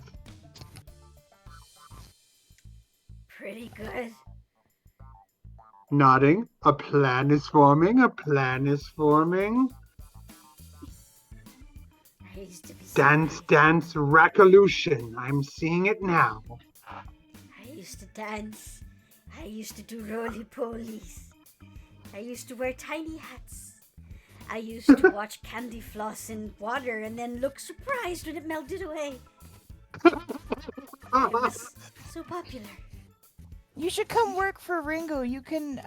Pretty good. Nodding. A plan is forming. A plan is forming. I used to be Dance, dance, Rackolution. I'm seeing it now. I used to dance. I used to do roly-polies. I used to wear tiny hats. I used to watch candy floss in water and then look surprised when it melted away. It was so popular. You should come work for Ringo. You can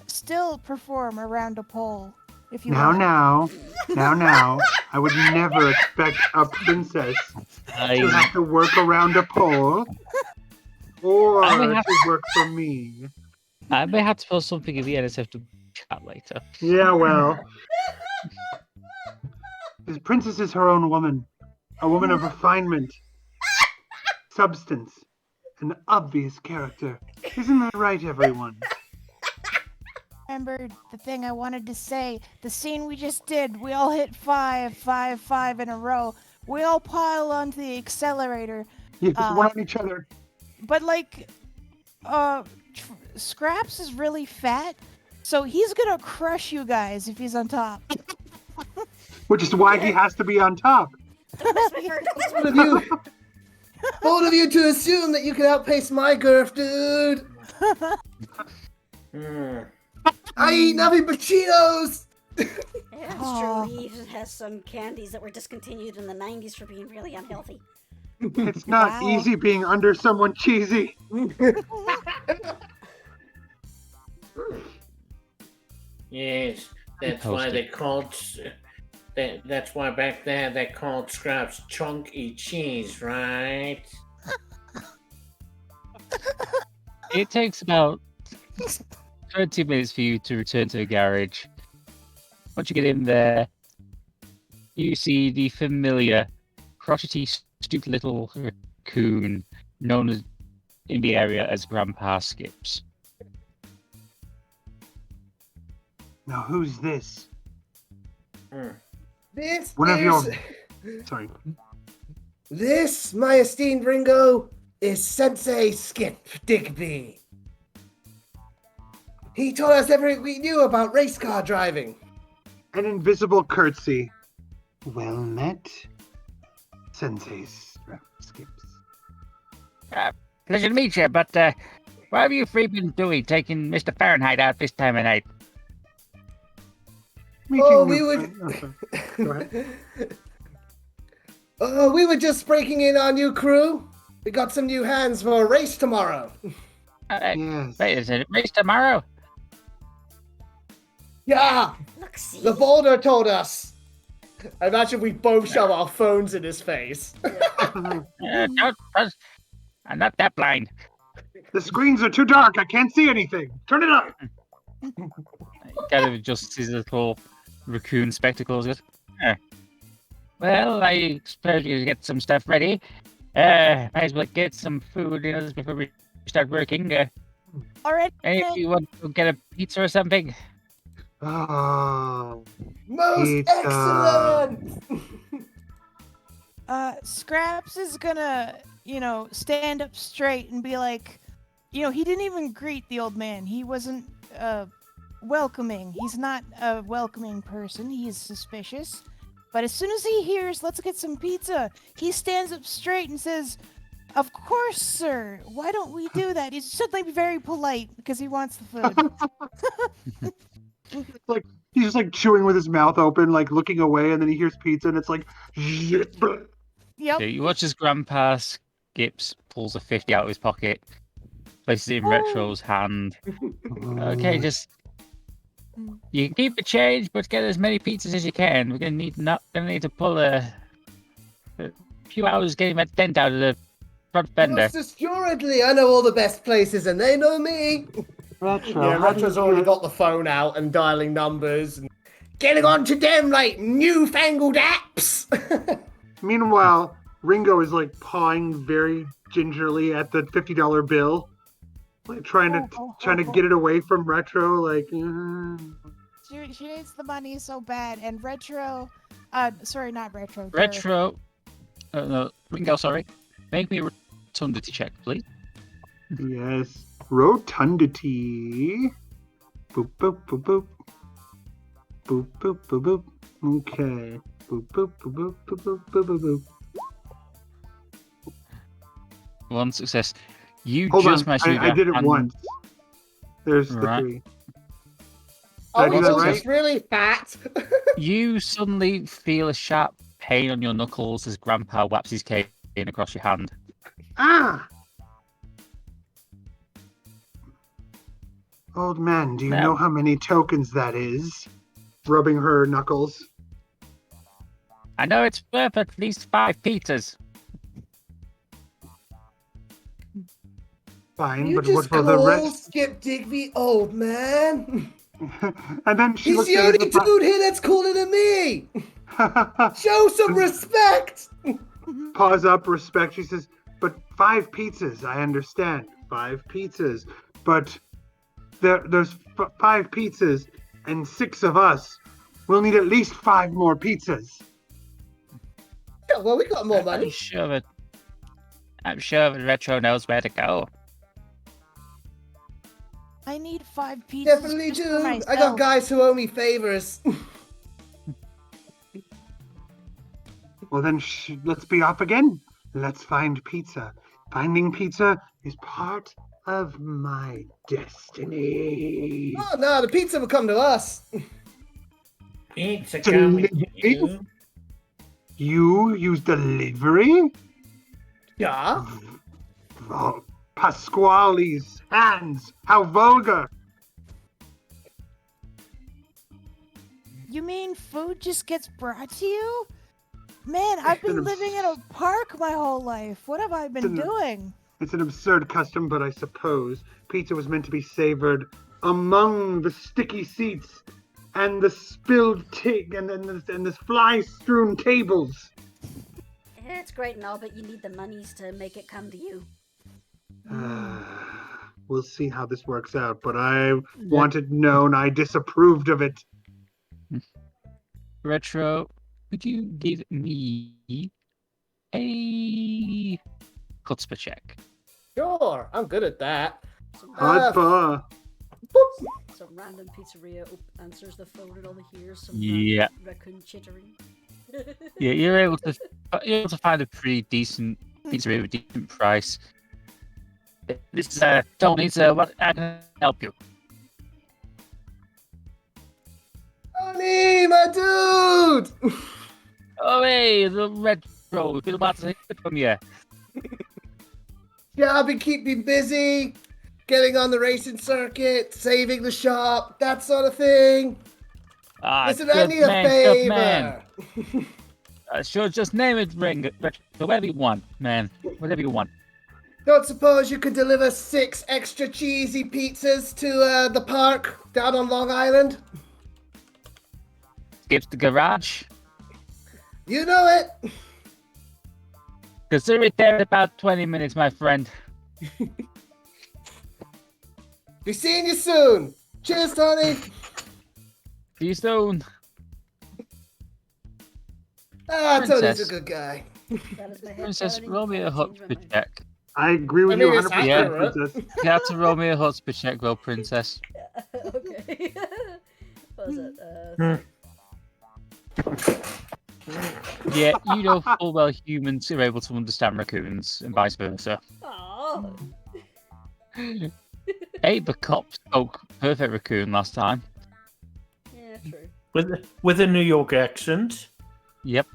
still perform around a pole if you want. Now. I would never expect a princess to I, have to work around a pole or I may have- to work for me. I may have to post something in the NSF to chat later. Yeah, well. This princess is her own woman. A woman of refinement, substance, an obvious character. Isn't that right, everyone? Remember the thing I wanted to say? The scene we just did. We all hit 5, 5, 5 in a row. We all pile onto the accelerator. Yes, one on each other. But like, Scraps is really fat, so he's gonna crush you guys if he's on top. Which is why he has to be on top. Bold of you. Bold of you to assume that you can outpace my girth, dude. I eat nothing but Cheetos. Yeah, it's Aw. true. He even has some candies that were discontinued in the 90s for being really unhealthy. It's not Wow. easy being under someone cheesy. Yes, that's why they called. That's why back then they called Scraps chunky cheese, right? It takes about 20 minutes for you to return to the garage. Once you get in there, you see the familiar, crotchety, stooped little raccoon known as, in the area as Grandpa Skips. Now, who's this? This One of is... your. Sorry. This, my esteemed Ringo, is Sensei Skip Digby. He told us everything we knew about race car driving. An invisible curtsy. Well met, Sensei Skips. Pleasure to meet you, but what have you three been doing, taking Mr. Fahrenheit out this time of night? Meeting we new would- friend- oh, sorry. Go ahead. We were just breaking in our new crew. We got some new hands for a race tomorrow. Yes. Wait, is it race tomorrow? Yeah, Look, see. the Boulder told us. I imagine we both shove our phones in his face. I'm not that blind. The screens are too dark. I can't see anything. Turn it up. Kind of adjusts his little raccoon spectacles. Goes, well, I suppose you get some stuff ready. Might as well get some food in us before we start working. Alright. If you want to get a pizza or something. Oh. Most Pizza. excellent. Scraps is gonna, stand up straight and be like, he didn't even greet the old man. He wasn't welcoming. He's not a welcoming person. He's suspicious. But as soon as he hears, let's get some pizza, he stands up straight and says, "Of course, sir. Why don't we do that?" He's suddenly very polite because he wants the food. Like he's just like chewing with his mouth open, like looking away, and then he hears pizza, and it's like, Yep. Yeah, you watch as Grandpa skips, pulls a 50 out of his pocket, places it in Retro's hand. Okay, just you can keep the change, but get as many pizzas as you can. We're gonna need to pull a few hours getting that dent out of the front fender. Most assuredly, I know all the best places, and they know me. Retro. Yeah, Retro's already got the phone out and dialing numbers and getting onto them like newfangled apps. Meanwhile, Ringo is like pawing very gingerly at the $50 bill, like trying to get it away from Retro. Like, She needs the money so bad, and Retro, sorry, not Retro. Retro, no, Ringo, sorry. Make me a rotundity check, please. yes, rotundity. Boop boop boop boop. Boop boop boop boop. Okay. Boop boop boop boop boop boop boop boop boop. One success. You Hold just on, managed to I did it hand- once. There's the Right. 3. Oh, I do that he's right? just really fat. You suddenly feel a sharp pain on your knuckles as Grandpa whaps his cane across your hand. Ah! Old man, do you Now- know how many tokens that is? Rubbing her knuckles. I know it's worth at least 5 pizzas. Fine, You but what just for the call rest? Skip Digby old man. And then she He's looks the at only the dude here that's cooler than me. Show some respect. Paws up, respect. She says, but 5 pizzas, I understand. 5 pizzas. But there's 5 pizzas and 6 of us. We'll need at least 5 more pizzas. Yeah, well, we got more I'm money. sure that Retro knows where to go. I need 5 pizzas. Definitely just do. for I got myself. guys who owe me favors. Well, then let's be off again. Let's find pizza. Finding pizza is part of my destiny. Oh no, the pizza will come to us. Pizza coming to you. You use delivery? Yeah. Oh, Pasquale's hands. How vulgar. You mean food just gets brought to you? Man, I've been living in a park my whole life. What have I been doing? It's an absurd custom, but I suppose pizza was meant to be savored among the sticky seats and the spilled tig and the fly-strewn tables. It's great and all, but you need the monies to make it come to you. We'll see how this works out, but I wanted known I disapproved of it. Retro, could you give me a chutzpah check? Sure, I'm good at that. Chutzpah. Some random pizzeria answers the phone and all they hear is some Yeah. raccoon chittering. Yeah, you're able to find a pretty decent pizzeria with a decent price. This is Tony, so what I can help you? Tony, my dude! Oh hey, the Retro, we've been about to hear from you. Yeah, I've been keeping busy, getting on the racing circuit, saving the shop, that sort of thing. Listen, I good need a man, good man. favor. Sure, just name it, Retro, whatever you want, man, whatever you want. Don't suppose you could deliver 6 extra cheesy pizzas to the park down on Long Island? Skip the garage. You know it. Consider it there in about 20 minutes, my friend. Be seeing you soon. Cheers, Tony. See you soon. Ah, Tony's a Princess. good guy. That is my head Princess, turning. roll me a I've hook changed my for mind. check. I agree with I mean, you it's 100%, accurate. Princess. You have to roll me a chutzpah check, roll, Princess. Okay. What was it? Yeah, you know full well humans are able to understand raccoons and vice versa. Oh. Hey, the cop spoke perfect raccoon last time. Yeah, true. With a New York accent. Yep.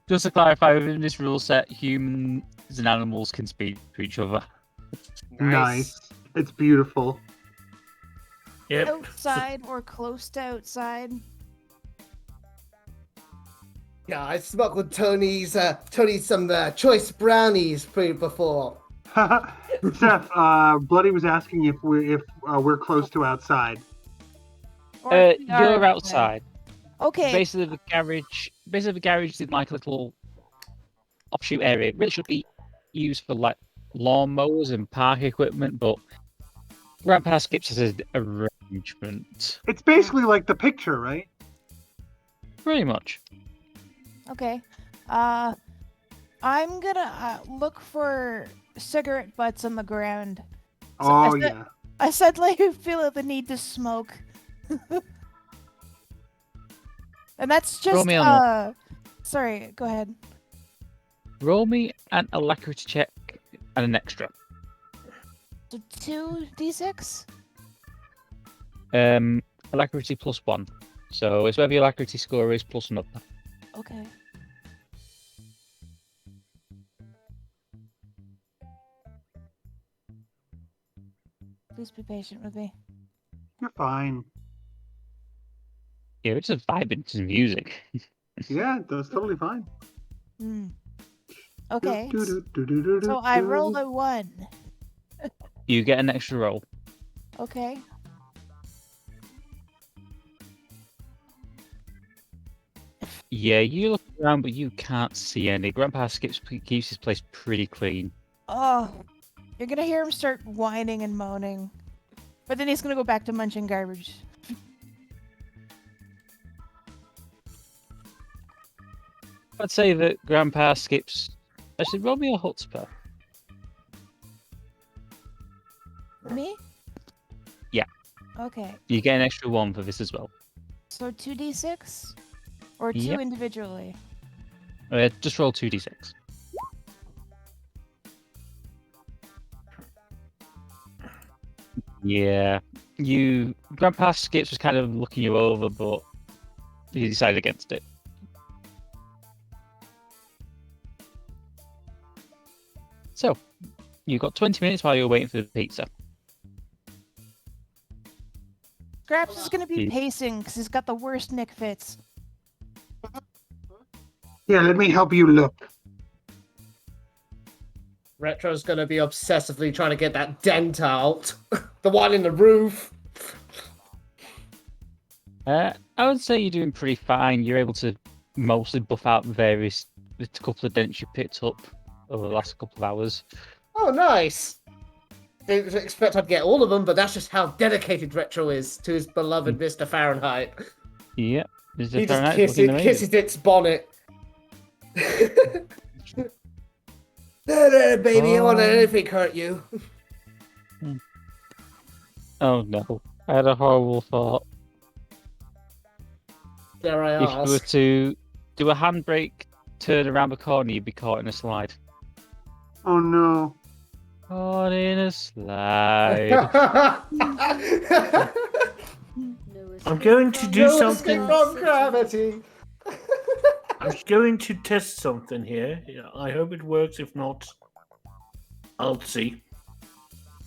Just to clarify, within this rule set, humans and animals can speak to each other. Nice. It's beautiful. Yep. Outside or close to outside. Yeah, I smuggled Tony some choice brownies before. Seth, Bloody was asking if we're close to outside. Or if we are You're outside. Okay. Basically, the garage is like a little offshoot area. It really should be used for like lawnmowers and park equipment, but Grandpa skips as an arrangement. It's basically like the picture, right? Pretty much. Okay. I'm gonna look for cigarette butts on the ground. Oh, I yeah. I suddenly feel the need to smoke. And that's Roll just me on sorry, go ahead. Roll me an alacrity check and an extra. So 2d6? Alacrity +1. So it's whatever your alacrity score is plus another. Okay. Please be patient with me. You're fine. Yeah, it's a vibe to music. Yeah, that's totally fine. Hmm. Okay. So So I rolled a 1. You get an extra roll. Okay. Yeah, you look around, but you can't see any. Grandpa keeps his place pretty clean. Oh, you're gonna hear him start whining and moaning. But then he's gonna go back to munching garbage. I'd say that Grandpa skips. Actually, roll me a chutzpah. Me? Yeah. Okay. You get an extra 1 for this as well. So 2d6? Or 2 Yep. individually? Just roll 2d6. Yeah. Grandpa skips was kind of looking you over, but he decided against it. So, you've got 20 minutes while you're waiting for the pizza. Scraps is gonna be Yeah. pacing because he's got the worst Nick fits. Yeah, let me help you look. Retro's gonna be obsessively trying to get that dent out. The one in the roof. I would say you're doing pretty fine. You're able to mostly buff out the couple of dents you picked up over the last couple of hours. Oh, nice. Didn't expect I'd get all of them, but that's just how dedicated Retro is to his beloved Mr. Fahrenheit. Yep. He just kisses its bonnet. There, baby, I won't let anything hurt you. Oh no, I had a horrible thought. Dare I If you were ask? to do a handbrake, turn around the corner, you'd be caught in a slide. Oh no. Caught in a slide. No I'm going to do No something. escape from gravity. I'm going to test something here. Yeah, I hope it works. If not, I'll see.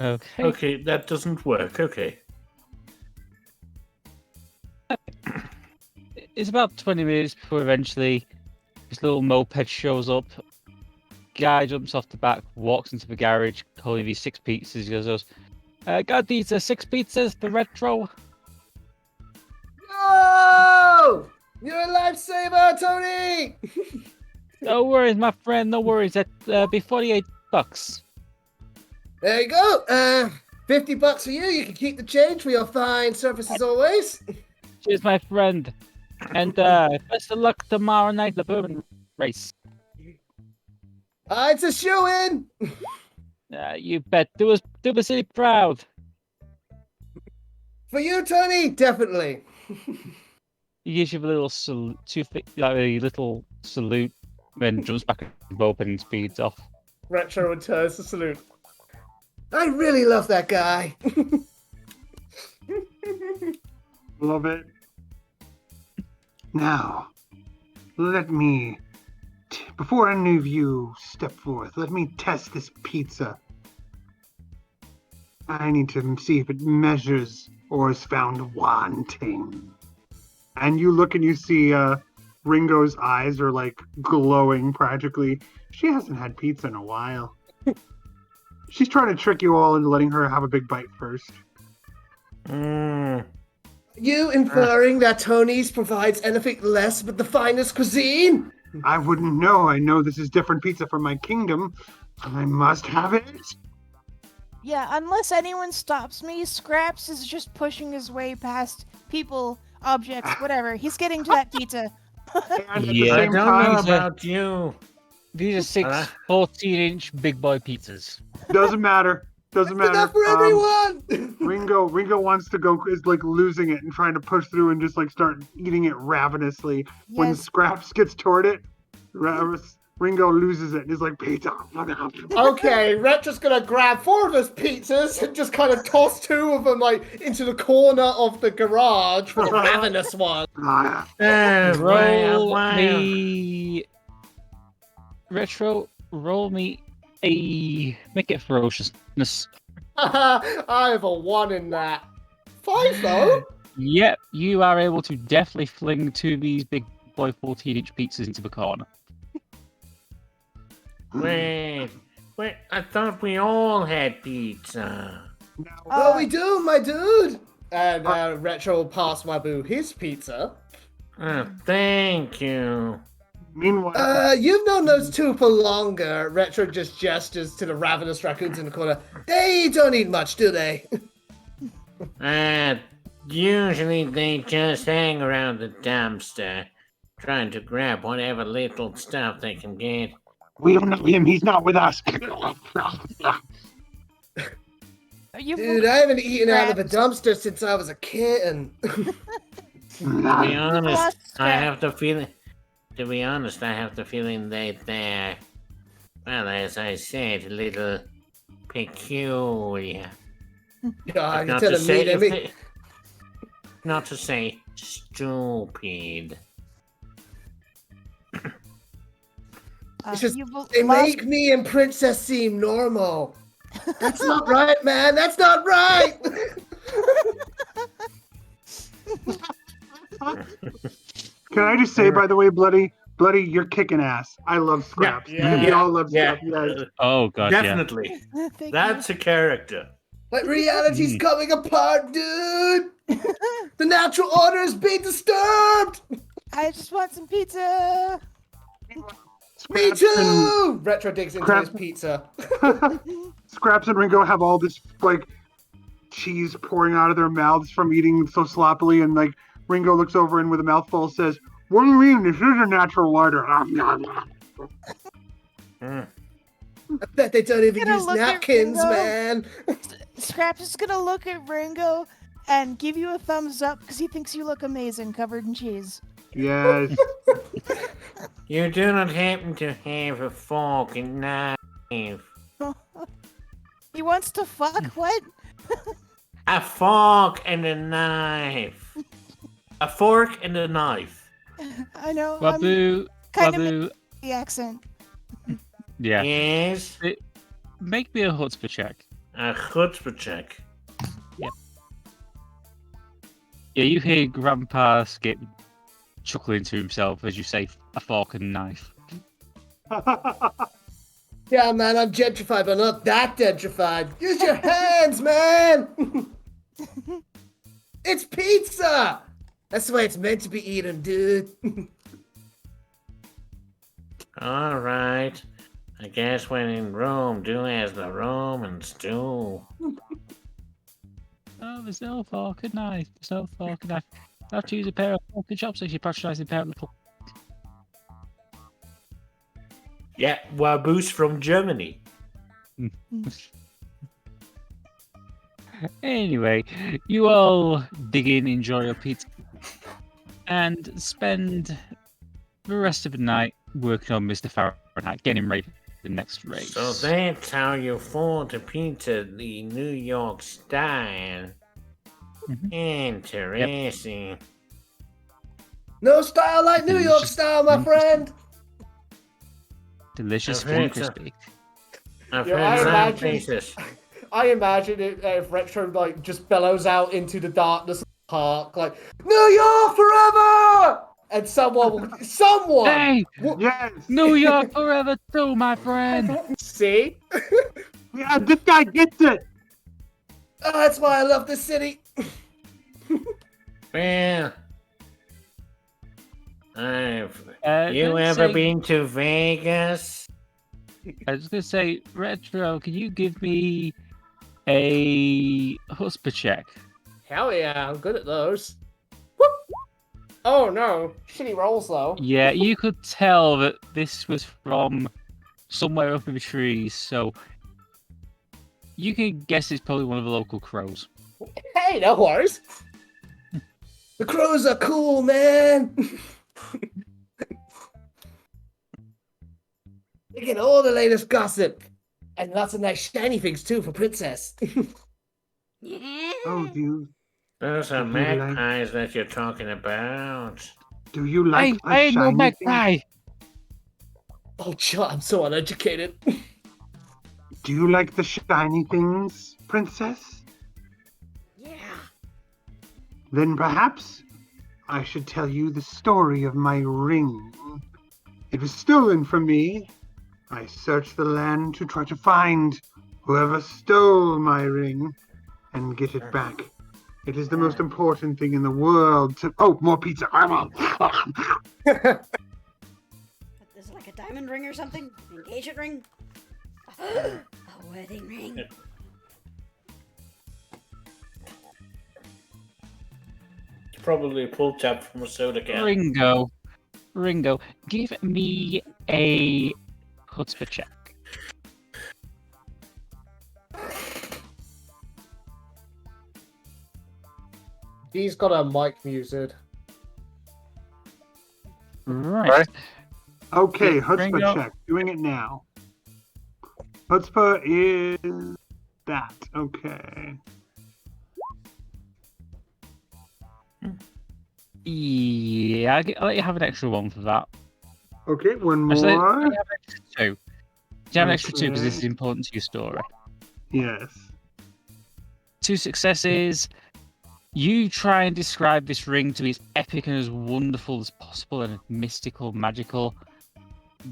Okay. Okay, that doesn't work. Okay. It's about 20 minutes before eventually this little moped shows up. Guy jumps off the back, walks into the garage, holding these 6 pizzas. He goes, got these 6 pizzas for Retro. No! You're a lifesaver, Tony! No worries, my friend, no worries. That'd be $48. There you go. $50 for you. You can keep the change for your fine service as always. Cheers, my friend. And best of luck tomorrow night, the bourbon race. It's a shoe-in. You bet. Do the city proud. For you, Tony, definitely. He gives you a little a little salute, then jumps back in the boat and speeds off. Retro returns to salute. I really love that guy. Love it. Now, let me, before any of you step forth, let me test this pizza. I need to see if it measures or is found wanting. And you look and you see Ringo's eyes are like glowing practically. She hasn't had pizza in a while. She's trying to trick you all into letting her have a big bite first. You inferring that Tony's provides anything less but the finest cuisine? I wouldn't know. I know this is different pizza from my kingdom, and I must have it. Yeah, unless anyone stops me, Scraps is just pushing his way past people, objects, whatever. He's getting to that pizza. And at Yeah, the I same don't time, know about you. These are 6 14-inch big boy pizzas. doesn't matter. Doesn't matter. Enough for everyone! Ringo wants to go, is like losing it and trying to push through and just like start eating it ravenously. When Yes. Scraps gets toward it, Ringo loses it and is like, pizza. Okay, Retro's gonna grab 4 of his pizzas and just kind of toss 2 of them like into the corner of the garage for the ravenous one. Roll me... Retro, roll me make it ferociousness. I have a 1 in that. 5 though? Yep, you are able to definitely fling 2 of these big boy 14-inch pizzas into the corner. Wait, I thought we all had pizza. Oh, we do, my dude! And Retro will pass Wabu his pizza. Thank you. Meanwhile, You've known those 2 for longer. Retro just gestures to the ravenous raccoons in the corner. They don't eat much, do they? Usually they just hang around the dumpster, trying to grab whatever little stuff they can get. we don't know him. He's not with us. Dude, I haven't eaten out of a dumpster since I was a kitten. To be honest, I have the feeling. To be honest, I have the feeling they're, well, as I said, a little peculiar. God, Not you're to telling say, me they make... not to say stupid. It's just, You've they lost- make me and Princess seem normal. That's not right, man. That's not right. Can I just say, by the way, Bloody, you're kicking ass. I love Scraps. Yeah. We all love Yeah, Scraps. Yes. Oh god, definitely. Thank That's a character. But reality's coming apart, dude. The natural order is being disturbed. you. I just want some pizza. Me Scraps too. Retro digs into Crap. his pizza. Scraps and Ringo have all this like cheese pouring out of their mouths from eating so sloppily, and like Ringo looks over and with a mouthful says, "What do you mean? This is a natural order." Mm. I bet they don't even Gonna use look at napkins, Ringo. man. Scraps is gonna look at Ringo and give you a thumbs up because he thinks you look amazing covered in cheese. Yes. You do not happen to have a fork and knife. He wants to fuck? What? A fork and a knife. A fork and a knife. I know. I'm Wabu, kind of Wabu, the accent. yeah. Yes. Make me a chutzpah check. A chutzpah check. Yeah, you hear Grandpa Skip chuckling to himself as you say a fork and knife. Yeah, man, I'm gentrified, but not that gentrified. Use your hands, man. It's pizza. That's the way it's meant to be eaten, dude. All right. I guess when in Rome, do as the Romans do. Oh, there's no fork and knife. There's no fork and knife. I have to use a pair of fork and chopsticks. You're patronising a pair of little. Yeah, Wabu's from Germany. Anyway, you all dig in, enjoy your pizza. and spend the rest of the night working on Mr. Fahrenheit, getting him ready for the next race. So that's how you fold a pizza the New York style. Mhm. Interesting. No style like New York Delicious style, my and friend. Delicious, I've fun, heard so. crispy. I've Yeah, heard I some imagine- places. I imagine it if Retro like just bellows out into the darkness of the park, like New York forever, and someone, Hey! Yes. New York forever too, my friend! see, Yeah, this guy gets it. oh, that's why I love this city. Well, you let's ever say- been to Vegas? I was going to say, Retro, can you give me a husper check? Hell yeah, I'm good at those. Whoop. Oh no, shitty rolls though. Yeah, you could tell that this was from somewhere up in the trees, so you can guess it's probably one of the local crows. Hey, no worries. The crows are cool, man. They get all the latest gossip. And lots of nice shiny things too for Princess. Oh, Those are Do you like- magpies that you're talking about. do you like Hey, a I ain't no shiny thing? magpie! Oh, God, I'm so uneducated. Do you like the shiny things, Princess? Yeah. Then perhaps I should tell you the story of my ring. It was stolen from me. I searched the land to try to find whoever stole my ring and get it back. It is the most important thing in the world to... Oh, more pizza. Is it like a diamond ring or something? Engagement ring? A wedding ring? It's probably a pull tab from a soda can. Ringo, give me a chutzpah check. He's got a mic muted. Right. Okay, Yeah, chutzpah Ringo. check. Doing it now. Chutzpah is that. Okay. Yeah, I'll let you have an extra one for that. Okay, one Actually, more. let you have an extra two. You have an extra two because this is Okay. important to your story. Yes. 2 successes. You try and describe this ring to be as epic and as wonderful as possible and mystical, magical.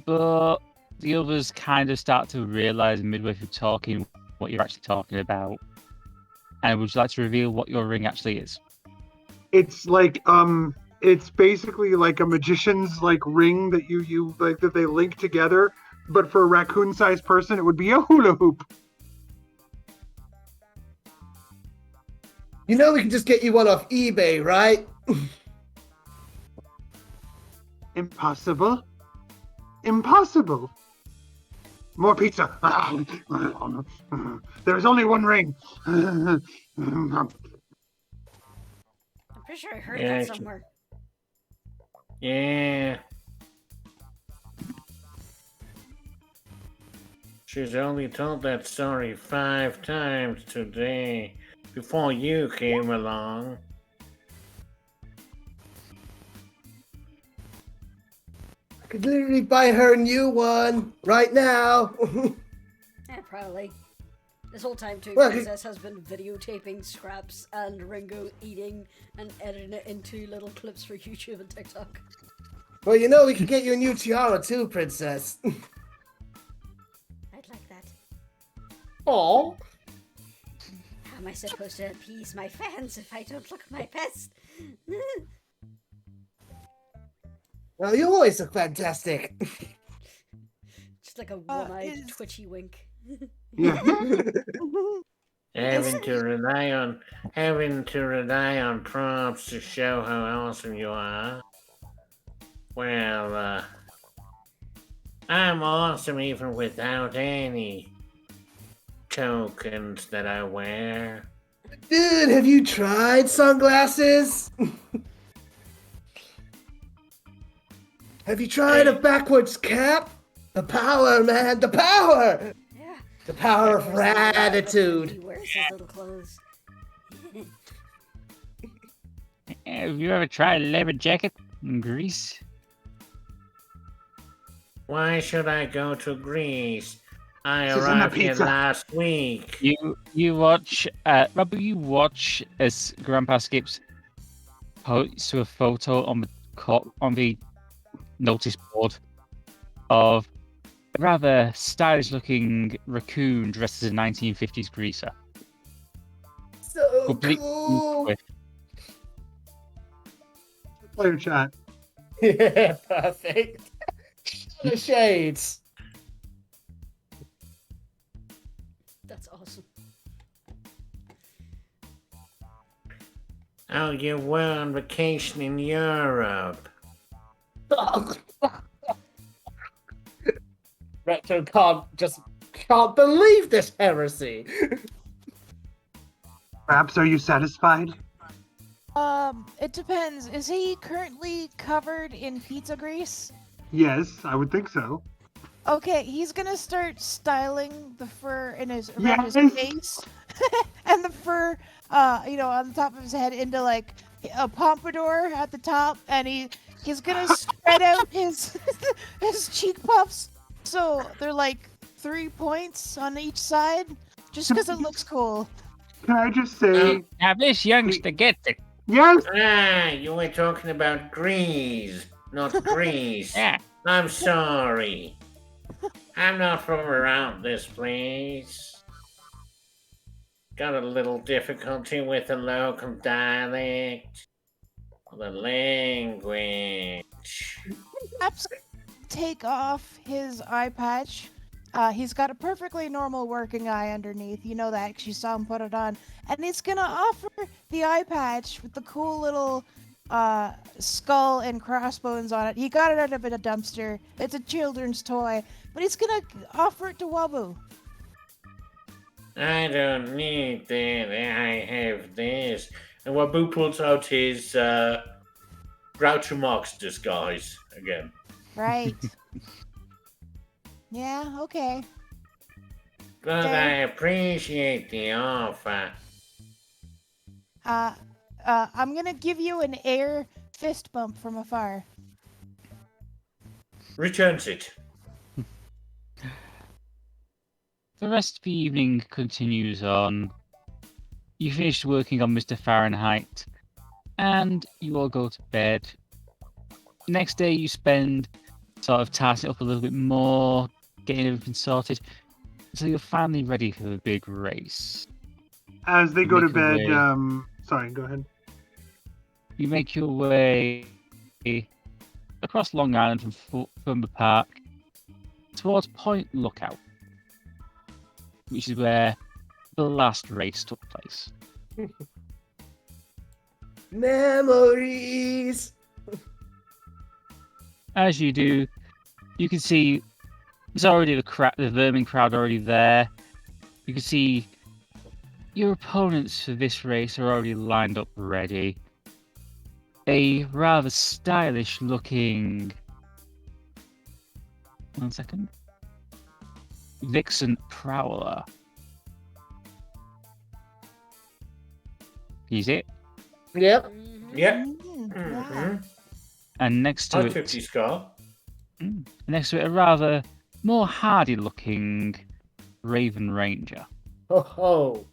But the others kind of start to realize midway through talking what you're actually talking about. And would you like to reveal what your ring actually is? It's like it's basically like a magician's like ring that you like that they link together, but for a raccoon-sized person it would be a hula hoop. You know we can just get you one off eBay, right? Impossible. Impossible. More pizza. There's only one ring. I'm pretty sure I heard Yeah, that somewhere. Yeah. She's only told that story 5 times today before you came along. I could literally buy her a new one right now. Yeah, probably. This whole time, too, Well, Princess has been videotaping Scraps and Ringo eating and editing it into little clips for YouTube and TikTok. Well, you know we can get you a new tiara too, Princess. I'd like that. Aw. How am I supposed to appease my fans if I don't look my best? Well, you always look fantastic. Just like a one-eyed, is- twitchy wink. Yeah. Having to rely on props to show how awesome you are. Well, I'm awesome even without any tokens that I wear. Dude, have you tried sunglasses? Have you tried a backwards cap? The power, man, the power! Yeah. The power of There's the lad, but gratitude. He wears his little clothes. Have you ever tried a leather jacket in Greece? Why should I go to Greece? I This isn't a arrived here pizza. last week. You watch Robert, you watch as Grandpa Skips posts to a photo on the notice board of a rather stylish looking raccoon dressed as a 1950s greaser. So Complete cool. with Player chat. Yeah, perfect. The shades. That's awesome. Oh, you were on vacation in Europe. Retro can't believe this heresy. Perhaps, are you satisfied? It depends. Is he currently covered in pizza grease? Yes, I would think so. Okay, he's gonna start styling the fur in around his Yes. face, and the fur, on the top of his head into like a pompadour at the top, and he's gonna spread out his his cheek puffs so they're like 3 points on each side, just because it looks cool. Can I just say, now this youngster gets it. yes? Ah, you were talking about Greece, not Greece. Yeah. I'm sorry. I'm not from around this place. Got a little difficulty with the local dialect, the language. Perhaps take off his eye patch. He's got a perfectly normal working eye underneath. You know that 'cause you saw him put it on. And he's gonna offer the eye patch with the cool little skull and crossbones on it. He got it out of a dumpster. It's a children's toy. But he's gonna offer it to Wabu. I don't need that. I have this. And Wabu pulls out his Groucho Marx disguise again. Right. Yeah, okay. But Okay. I appreciate the offer. I'm gonna give you an air fist bump from afar. Returns it. The rest of the evening continues on. You finish working on Mr. Fahrenheit, and you all go to bed. Next day, you spend sort of tasking it up a little bit more, getting everything sorted, so you're finally ready for the big race. As they go to Make your bed, way. sorry, go ahead. You make your way across Long Island from the park towards Point Lookout, which is where the last race took place. Memories. As you do, you can see there's already the vermin crowd already there. You can see your opponents for this race are already lined up ready. A rather stylish looking... One second. Vixen Prowler. He's it. Yep. Mhm. Yeah. Yeah. Mm-hmm. And next to it... 50 scar. Next to it, a rather more hardy-looking Raven Ranger. Ho ho.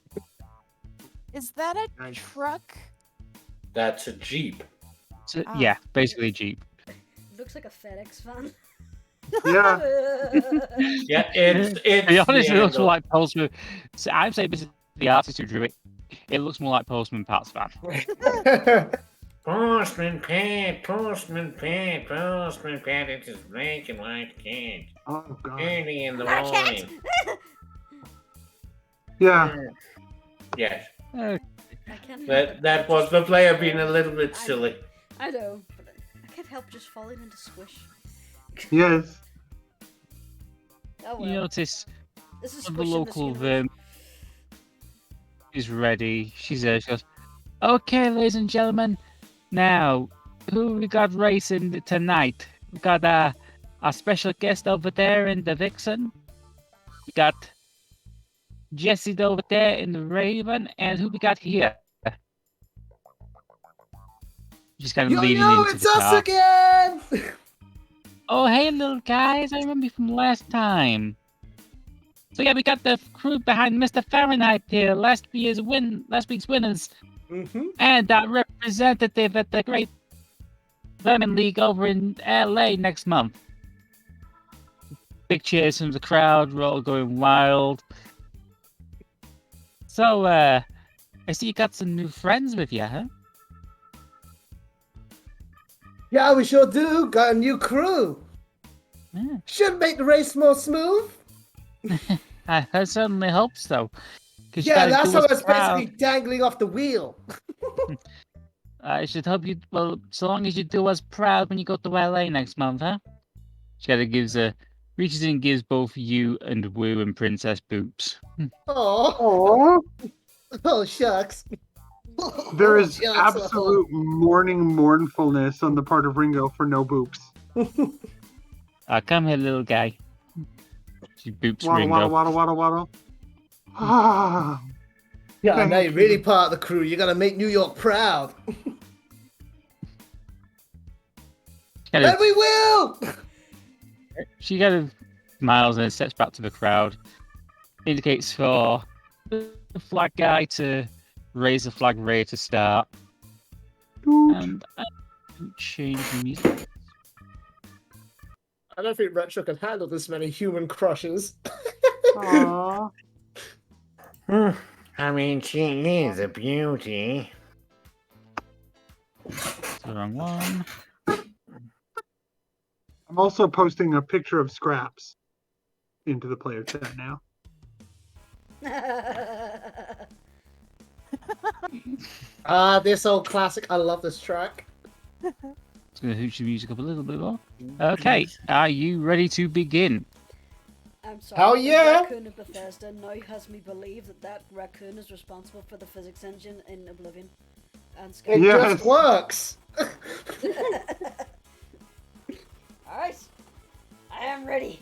Is that a Nice. truck? That's a Jeep. So, Ah. yeah, basically a Jeep. Looks like a FedEx van. Yeah. Yeah, it's To be honest, the it looks angle. more like Postman. So I'd say this is the artist who drew it. It looks more like Postman Pat's van. Postman Pat, Postman Pat, Postman Pat. It's his black and white cat. Oh god. Early in the My cat! morning. Yeah. Yes, Uh, I can't help that it. was the player being a little bit silly. I know, but I can't help just falling into squish. Yes. Oh well. you notice This is the squish in this local universe. vermin is ready. She's there. She goes, "Okay, ladies and gentlemen, now who we got racing tonight? We got our special guest over there in the Vixen. We got Jesse over there in the Raven, and who we got here? Just kind of leaning into It's the us car. again! Oh, hey, little guys! I remember you from last time. So yeah, we got the crew behind Mr. Fahrenheit here. Last week's winners, and our representative at the Great Vermin League over in LA next month. Big cheers from the crowd. We're all going wild. So, I see you got some new friends with you, huh? Yeah, we sure do. Got a new crew. Yeah. Should make the race more smooth. I certainly hope so. Yeah, last time I was basically dangling off the wheel. I should hope you. Well, so long as you do us proud when you go to LA next month, huh? She kind of reaches in and gives both you and Woo and Princess boops. Oh, oh shucks. There is Shucks. absolute mournfulness on the part of Ringo for no boops. Come here, little guy. She boops Waddle, Ringo. waddle, waddle. Ah, Yeah, now Thank you're really part of the crew. You're gonna make New York proud. Kind And of, we will! she kind of smiles and steps back to the crowd. Indicates for the flag guy to raise the flag ready to start. doot. And I can change the music. I don't think Retro can handle this many human crushes. Aw. I mean, she is a beauty. It's the wrong one. I'm also posting a picture of Scraps into the player chat now. This old classic. I love this track. Just gonna hooch the music up a little bit more. Okay, are you ready to begin? I'm sorry. Hell the yeah! raccoon of Bethesda now has me believe that raccoon is responsible for the physics engine in Oblivion. And It Skyrim. Yes. just works. Alright. I am ready.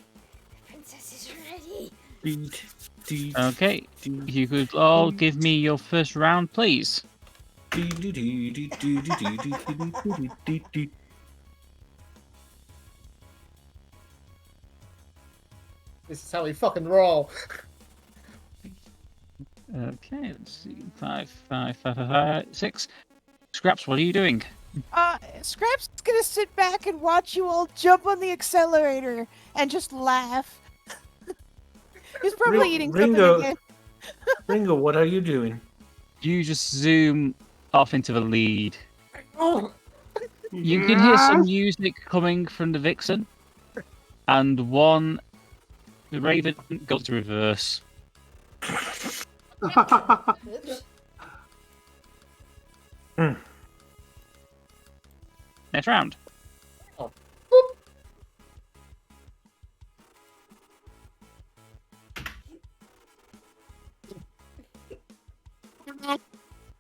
The princess is ready. Okay, you could all give me your first round, please. This is how we fucking roll. Okay, let's see. 5, 6. Scraps, what are you doing? Scraps is gonna sit back and watch you all jump on the accelerator and just laugh. He's probably eating something Ringo. again. Ringo, what are you doing? You just zoom off into the lead. Oh, You can hear some music coming from the Vixen, and the Raven goes to reverse. Oops. Next round.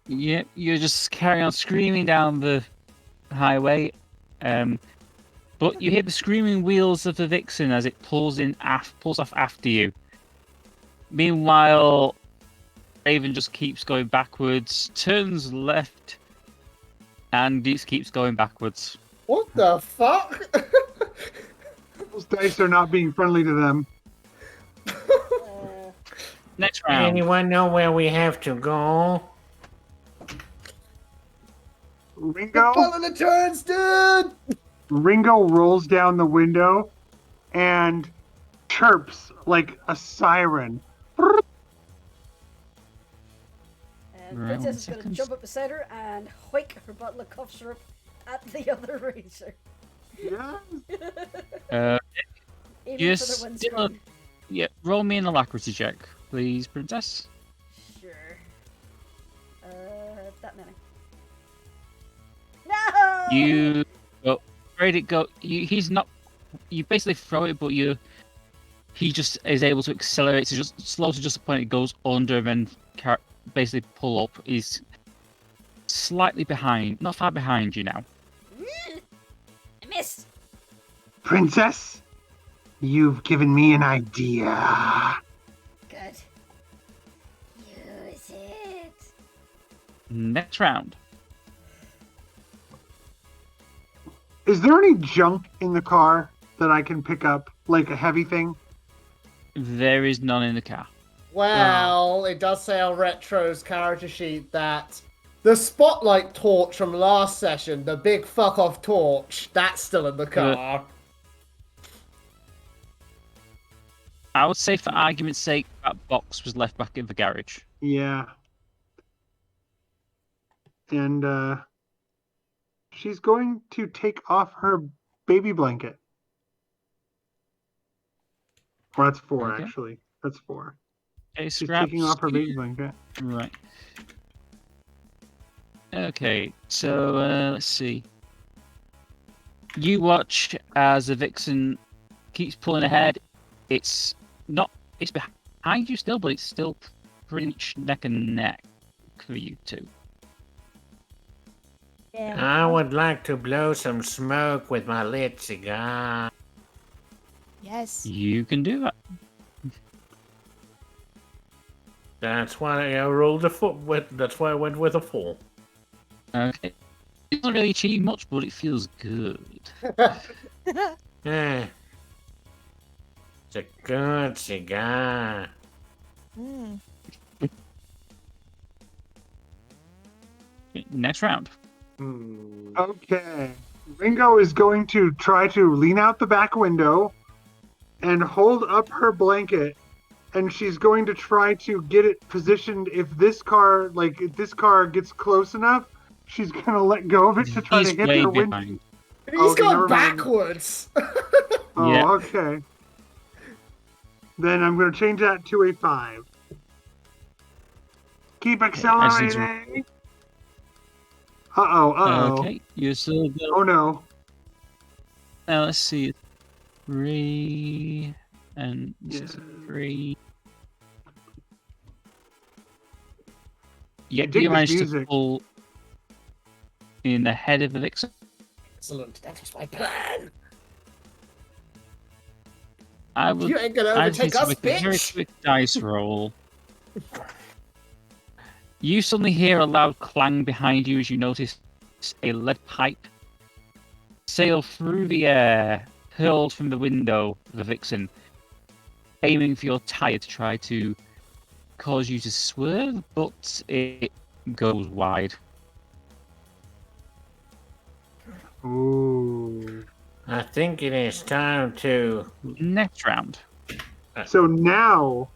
Yep, you're just carrying on screaming down the highway, but you hear the screaming wheels of the Vixen as it pulls off after you. Meanwhile, Raven just keeps going backwards, turns left, and just keeps going backwards. what the fuck? Those dice are not being friendly to them. Next round. Anyone know where we have to go? Ringo Follow the turns, dude! Ringo rolls down the window and chirps like a siren. Right, Princess is 1 going to second. jump up beside her and hoik her bottle of cough syrup at the other racer. Yeah. Aiming Yes, for the still- windscreen. Yeah, roll me an alacrity check, please, Princess. Sure. That many. No! You go, ready to go. He's not. You basically throw it, but he just is able to accelerate. So just slow to just the point it goes under, and then basically pull up. He's slightly behind, not far behind you now. I miss. Princess, you've given me an idea. Good. Use it. Next round. Is there any junk in the car that I can pick up, like a heavy thing? There is none in the car. Well, it does say on Retro's character sheet that the spotlight torch from last session, the big fuck off torch, that's still in the car. I would say, for argument's sake, that box was left back in the garage. Yeah. And she's going to take off her baby blanket. Or that's 4, Okay. actually. That's 4. Okay, She's Scraps. taking off her baby blanket. Right. Okay, so let's see. You watch as the vixen keeps pulling ahead. It's behind you still, but it's still pretty much neck and neck for you two. Yeah. I would like to blow some smoke with my lit cigar. Yes. You can do that. That's why I rolled a 4. That's why I went with a 4. Okay. It doesn't really achieve much, but it feels good. Eh. It's a good cigar. Mm. Next round. Okay. Ringo is going to try to lean out the back window and hold up her blanket, and she's going to try to get it positioned. If this car gets close enough, she's going to let go of it to try He's to hit way their window. behind. He's Okay, never gone mind. backwards. Oh, Yeah. okay. Then I'm going to change that to a 5. Keep accelerating. Uh-oh. Okay, you're still good. Oh, no. Now let's see. 3 and this is Yeah. 3. Yeah, I dig you this managed to music. pull in ahead of the vixen. Excellent. That was my plan. I would. You ain't gonna I'd say overtake to us, make a very bitch. quick dice roll. You suddenly hear a loud clang behind you as you notice a lead pipe sail through the air, hurled from the window of the vixen, aiming for your tire to try to cause you to swerve, but it goes wide. Ooh. I think it is time to. Next round. So now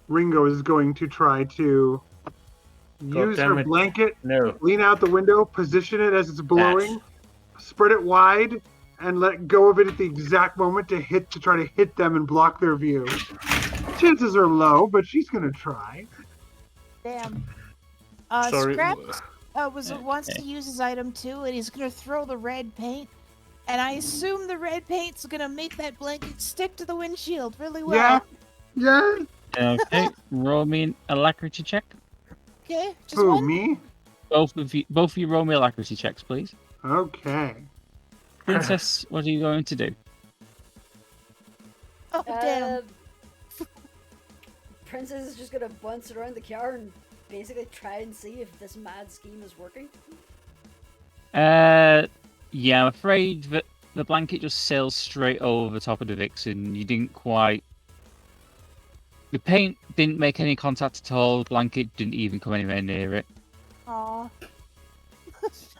Ringo is going to try to use damn her it. blanket, No. lean out the window, position it as it's blowing, spread it wide, and let go of it at the exact moment to try to hit them and block their view. Chances are low, but she's gonna try. Damn. Sorry. Scraps wants to use his item too, and he's gonna throw the red paint. And I assume the red paint's gonna make that blanket stick to the windshield really well. Yeah. Okay, roll me an alacrity check. Okay, just Who, one. me? Both of you roll me alacrity checks, please. Okay. Princess, what are you going to do? Oh damn. Princess is just gonna bounce around the car and basically try and see if this mad scheme is working. Yeah, I'm afraid that the blanket just sails straight over the top of the vixen. You didn't quite. The paint didn't make any contact at all. The blanket didn't even come anywhere near it. Aw.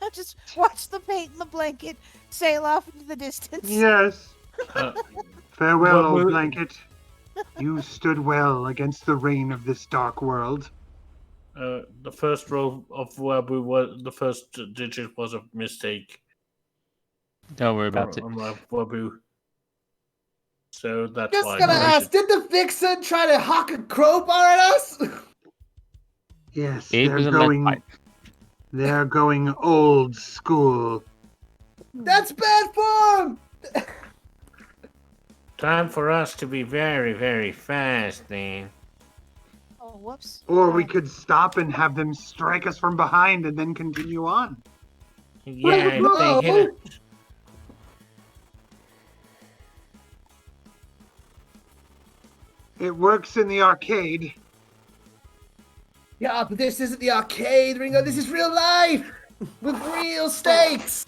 I just watch the paint and the blanket sail off into the distance. Yes. Uh, Farewell, What old will- blanket. You stood well against the rain of this dark world. the first roll of Wabu was the first digit was a mistake Don't worry about it. on my Wabu. So that's Just why. gonna I ask, did the vixen try to hawk a crowbar at us? Yes, It was a lead pipe. they're going old school. That's bad form! Time for us to be very, very fast, then. Oh, whoops. Or we could stop and have them strike us from behind and then continue on. Yeah, if they hit it. It works in the arcade. Yeah, but this isn't the arcade, Ringo. This is real life with real stakes.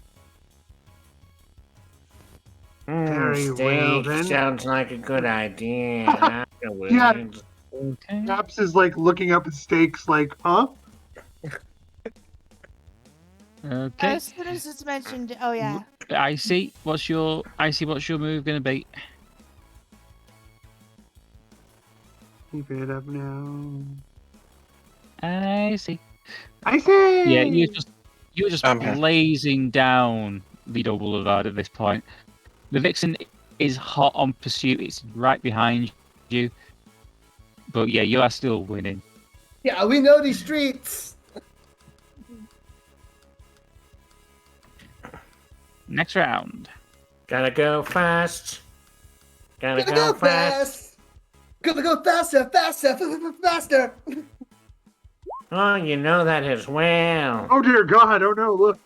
Very well, Steak then. sounds like a good idea. Afterwards. Okay. Caps is like looking up at stakes, like, huh? Okay. As soon as it's mentioned, oh yeah. Icy, what's your move gonna be? Keep it up now. Icy. I say. Yeah, you're just I'm here. blazing down Lido Boulevard at this point. The Vixen is hot on pursuit. It's right behind you. But yeah, you are still winning. Yeah, we know these streets. Next round. Gotta go fast. Gotta Gotta go go fast. fast. Gotta go faster, faster, faster. Oh, you know that as well. Oh dear God! Oh no! Look,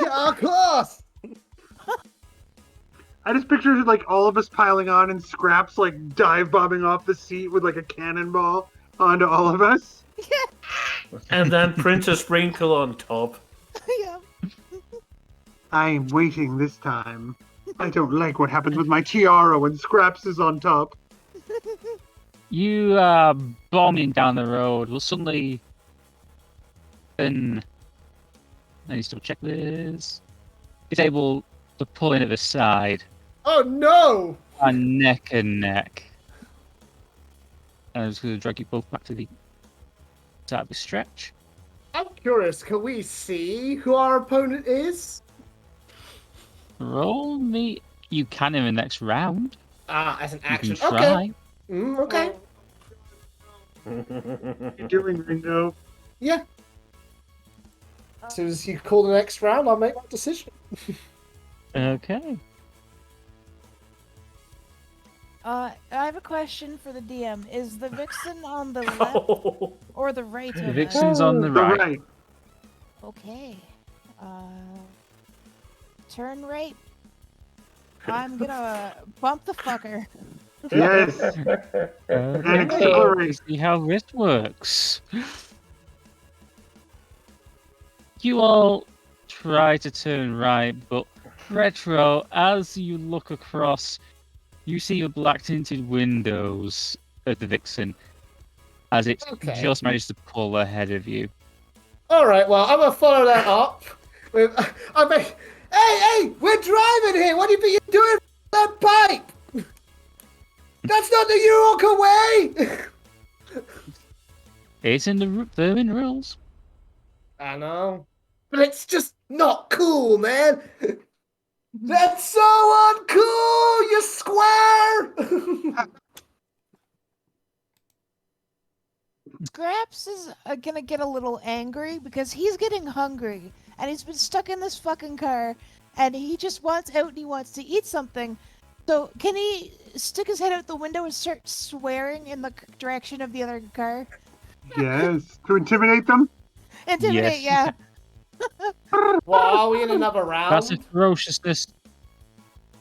Yeah, of course. I just pictured like all of us piling on and Scraps like dive bombing off the seat with like a cannonball onto all of us. And then Princess Sprinkle on top. Yeah. I'm waiting this time. I don't like what happens with my tiara when Scraps is on top. You are bombing down the road. Well, suddenly, I need to check this. It's able to pull in at the side, Oh no. and neck and neck. And I'm just going to drag you both back to the start of the stretch. I'm curious. Can we see who our opponent is? Roll me. You can in the next round. Ah, as an You action. can Okay. try. Okay. You're doing Ringo. Yeah. As soon as you call the next round, I'll make that decision. Okay. I have a question for the DM. Is the Vixen on the left or the right The of us? Vixen's on the The right. right. Okay. Turn right. I'm gonna bump the fucker. Yes. Okay. accelerate. See how this works. You all try to turn right, but Retro, as you look across, you see the black tinted windows of the Vixen as it Okay. just managed to pull ahead of you. All right. Well, I'm gonna follow that up. With, hey, we're driving here. What do you think you're doing? That pipe. That's not the Yorker way. It's in the rules. I know, but it's just not cool, man. That's so uncool. You square. Scraps is gonna get a little angry because he's getting hungry and he's been stuck in this fucking car and he just wants out and he wants to eat something. So can he stick his head out the window and start swearing in the direction of the other car? Yes. To intimidate them? Intimidate, yeah. Well, are we in another round? That's a ferociousness.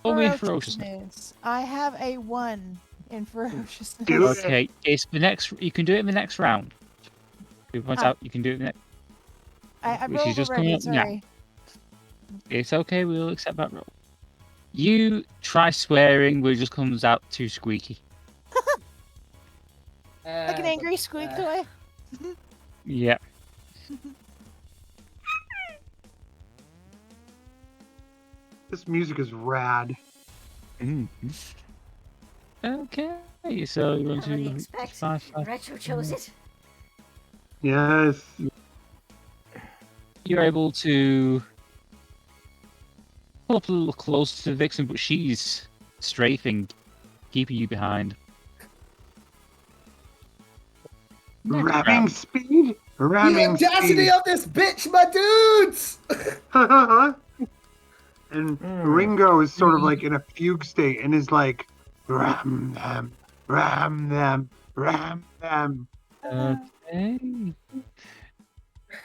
Only ferociousness. I have a 1 in ferociousness. Do it. Okay, it's the next. You can do it in the next round. You point out you can do it in the next. I Which rolled is just already, coming up now. sorry. It's okay. We'll accept that roll. You try swearing, but it just comes out too squeaky. Like an angry squeak toy. Yeah. This music is rad. Okay, so you want What do you to expect? 5. Retro chose it. Yes. You're able to pull up a little close to Vixen, but she's strafing, keeping you behind. Ramming speed? The Ramming audacity speed. of this bitch, my dudes! And Ringo is sort of like in a fugue state and is like, ram them, ram them, ram them. Okay.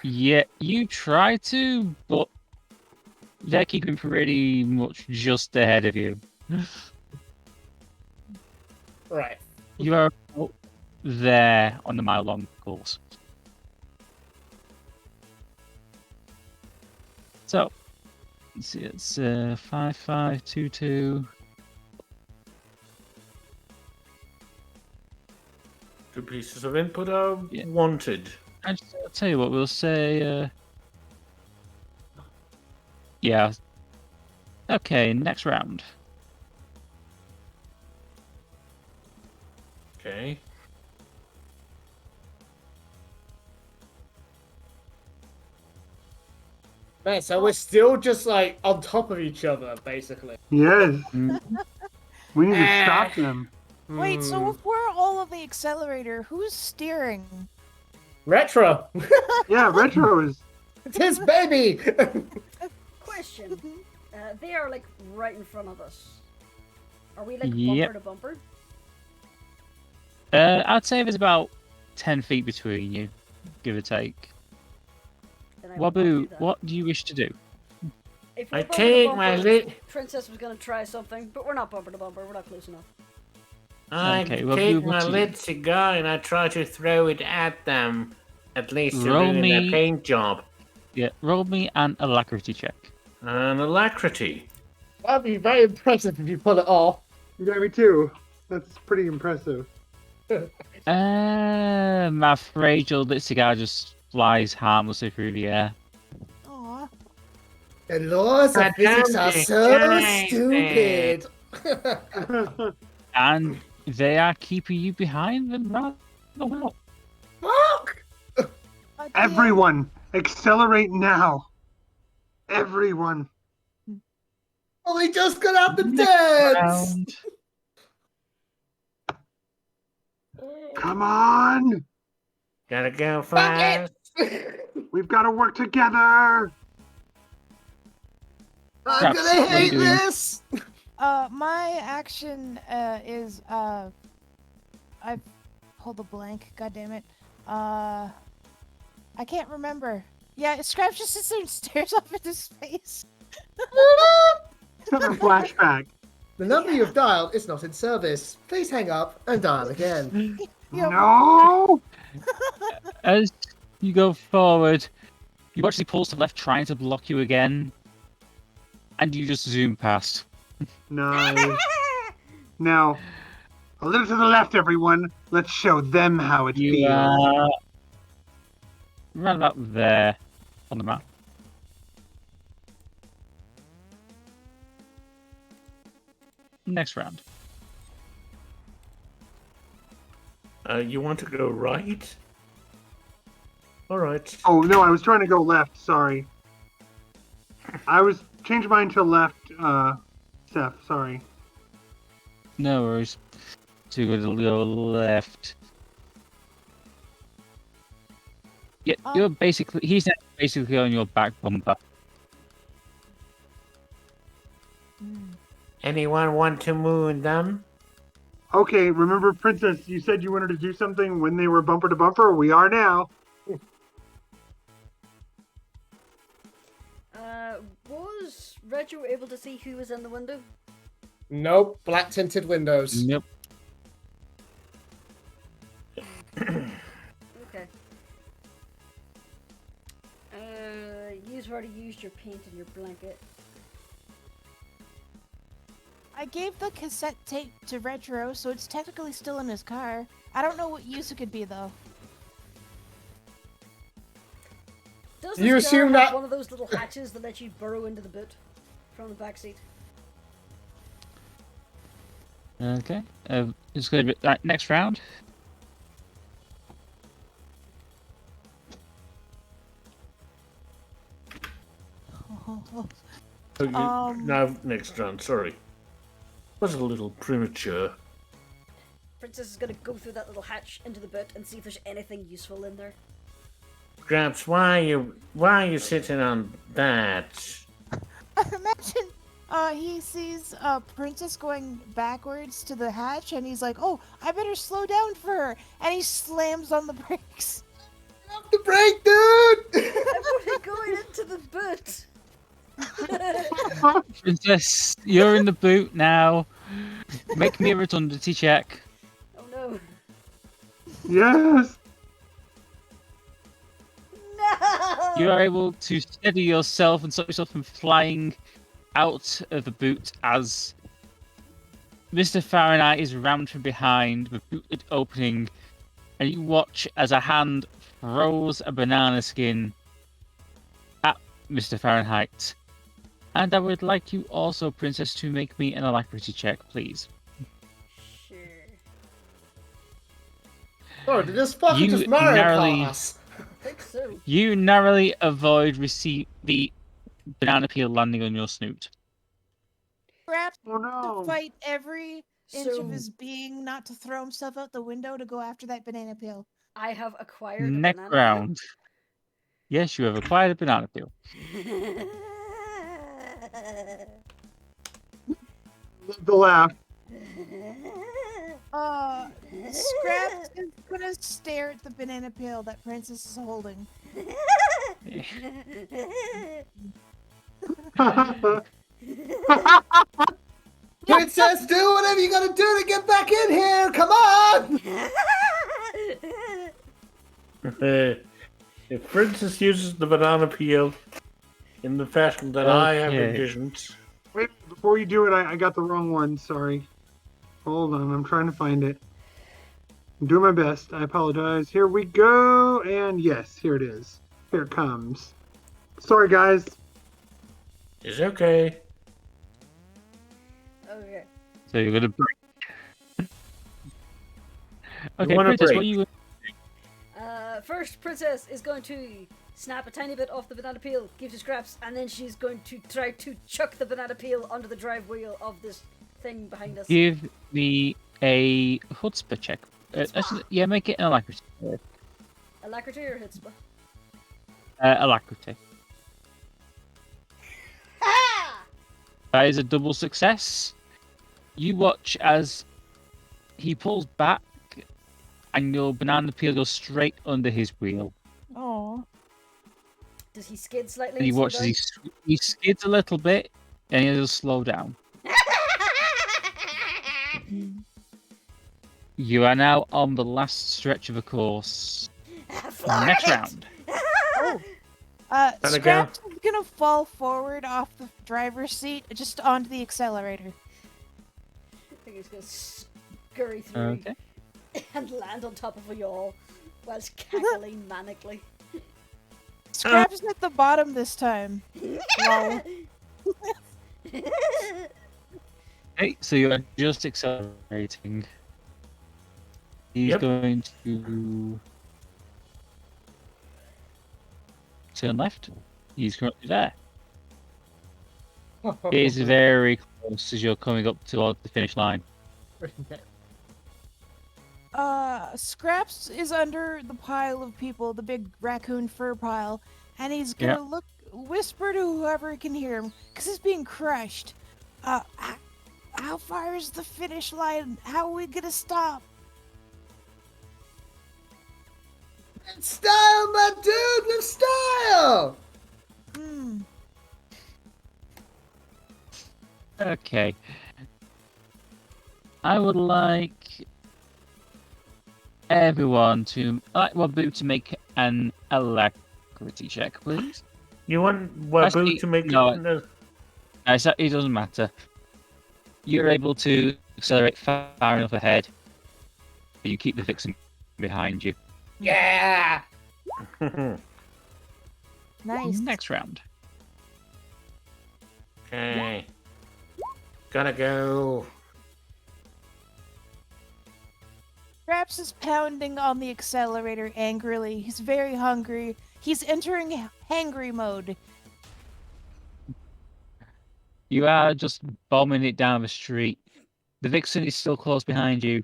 Yeah, you try to, but they're keeping pretty much just ahead of you. Right. You are there on the mile-long course. So, let's see, it's 5522. 2 pieces of input are Yeah. wanted. I'll tell you what, we'll say. Yeah. Okay, next round. Okay. Man, so we're still just like on top of each other, basically. Yes, Mm, we need to Ah. stop them. Wait, so if we're all on the accelerator, who's steering? Retro, Yeah, Retro is. tis baby. Question. They are like right in front of us. Are we like Yep. bumper to bumper? I'd say there's about 10 feet between you, give or take. Then I will not do Wabu, that. what do you wish to do? If I we're bumper to take my bumper, lit. Princess was gonna try something, but we're not bumper to bumper. We're not close enough. I Okay, well, take we will my see. lit cigar and I try to throw it at them. At least to Roll ruin me- their paint job. Yeah, roll me an alacrity check. An alacrity. That'd be very impressive if you pull it off. Yeah, me too. That's pretty impressive. I'm afraid your lit cigar just flies harmlessly through the air. Aw. The laws of I physics don't are think so I stupid. And they are keeping you behind them rather well. Fuck! God damn. Everyone, accelerate now. Everyone. Oh, we just got out the dance. Round. Come on. Gotta go Fuck fast. it! We've got to work together. I'm Crap, gonna what are you hate doing? this. My action is I pulled a blank. God damn it. I can't remember. Scraps just sits there and stares up into space. It's not a flashback. The number you have dialed is not in service. Please hang up and dial again. Yeah. No. As you go forward, you actually pulls to the left, trying to block you again, and you just zoom past. Nice. Now, a little to the left, everyone. Let's show them how it You feels. are right about there on the map. Next round. You want to go right? Alright. Oh no, I was trying to go left. Sorry. I was changing mine to left. Seth. Sorry. No worries. So you go left. Yeah, you're basically. He's basically on your back bumper. Anyone want to moon them? Okay, remember, Princess, you said you wanted to do something when they were bumper to bumper? We are now. Was Retro able to see who was in the window? Nope, black tinted windows. Nope. Okay. You've already used your paint and your blanket. I gave the cassette tape to Retro, so it's technically still in his car. I don't know what use it could be, though. Does You this car assume have that- one of those little hatches that let you burrow into the boot from the back seat? Okay. It's going to be right, next round. No, next round, sorry. Was a little premature. Princess is gonna go through that little hatch into the boot and see if there's anything useful in there. Gramps, why are you sitting on that? Imagine he sees Princess going backwards to the hatch, and he's like, "Oh, I better slow down for her," and he slams on the brakes. The brake, dude! I'm only going into the boot. Princess, you're in the boot now. Make me a redundancy check. Oh no. Yes. No! You are able to steady yourself and stop yourself from flying out of the boot as Mr. Fahrenheit is rammed from behind, the boot opening, and you watch as a hand throws a banana skin at Mr. Fahrenheit. And I would like you also, Princess, to make me an alacrity check, please. Sure. Oh, did this fucking You just Mario narrowly- Kart us? I think so. You narrowly avoid the banana peel landing on your snoot. Perhaps Oh to no. fight every inch So of his being not to throw himself out the window to go after that banana peel. I have acquired a Next banana round. Yes, you have acquired a banana peel. peel. Love the laugh. Scraps is gonna stare at the banana peel that Princess is holding. Princess, do whatever you gotta do to get back in here! Come on! If Princess uses the banana peel in the fashion that I have Okay. envisioned, Wait, before you do it, I got the wrong one. Sorry. Hold on, I'm trying to find it. I'm doing my best. I apologize. Here we go. And yes, here it is. Here it comes. Sorry, guys. it's okay. Okay. So you're gonna break. You Okay, wanna Princess, what break. are you? First, Princess is going to snap a tiny bit off the banana peel, gives you scraps, and then she's going to try to chuck the banana peel onto the drive wheel of this thing behind us. Give me a chutzpah check. Actually, yeah, make it an alacrity. Alacrity or Hitzpah? Alacrity. Ah! That is a double success. You watch as he pulls back, and your banana peel goes straight under his wheel. Oh. Does he skid slightly? And you and slow watch as he skids a little bit, and he'll slow down. You are now on the last stretch of the course. Floor Next it! round. Gotta go. Scraps is gonna fall forward off the driver's seat just onto the accelerator. I think he's gonna scurry through Okay. and land on top of a yawl whilst cackling manically. Scraps is at the bottom this time. Lol. Okay, so you're just accelerating. He's Yep. going to turn left. He's currently there. It is very close as you're coming up towards the finish line. Scraps is under the pile of people, the big raccoon fur pile, and he's gonna whisper to whoever can hear him, because he's being crushed. How far is the finish line? How are we gonna stop? Style, my dude, live style! Okay. I would like everyone to Wabu to make an alacrity check, please. You want Actually, Wabu to make no. no. It doesn't matter. You're able to accelerate far enough ahead, but you keep the vixen behind you. Yeah! Nice. Next round. Okay. Gotta go. Scraps is pounding on the accelerator angrily. He's very hungry. He's entering hangry mode. You are just bombing it down the street. The vixen is still close behind you,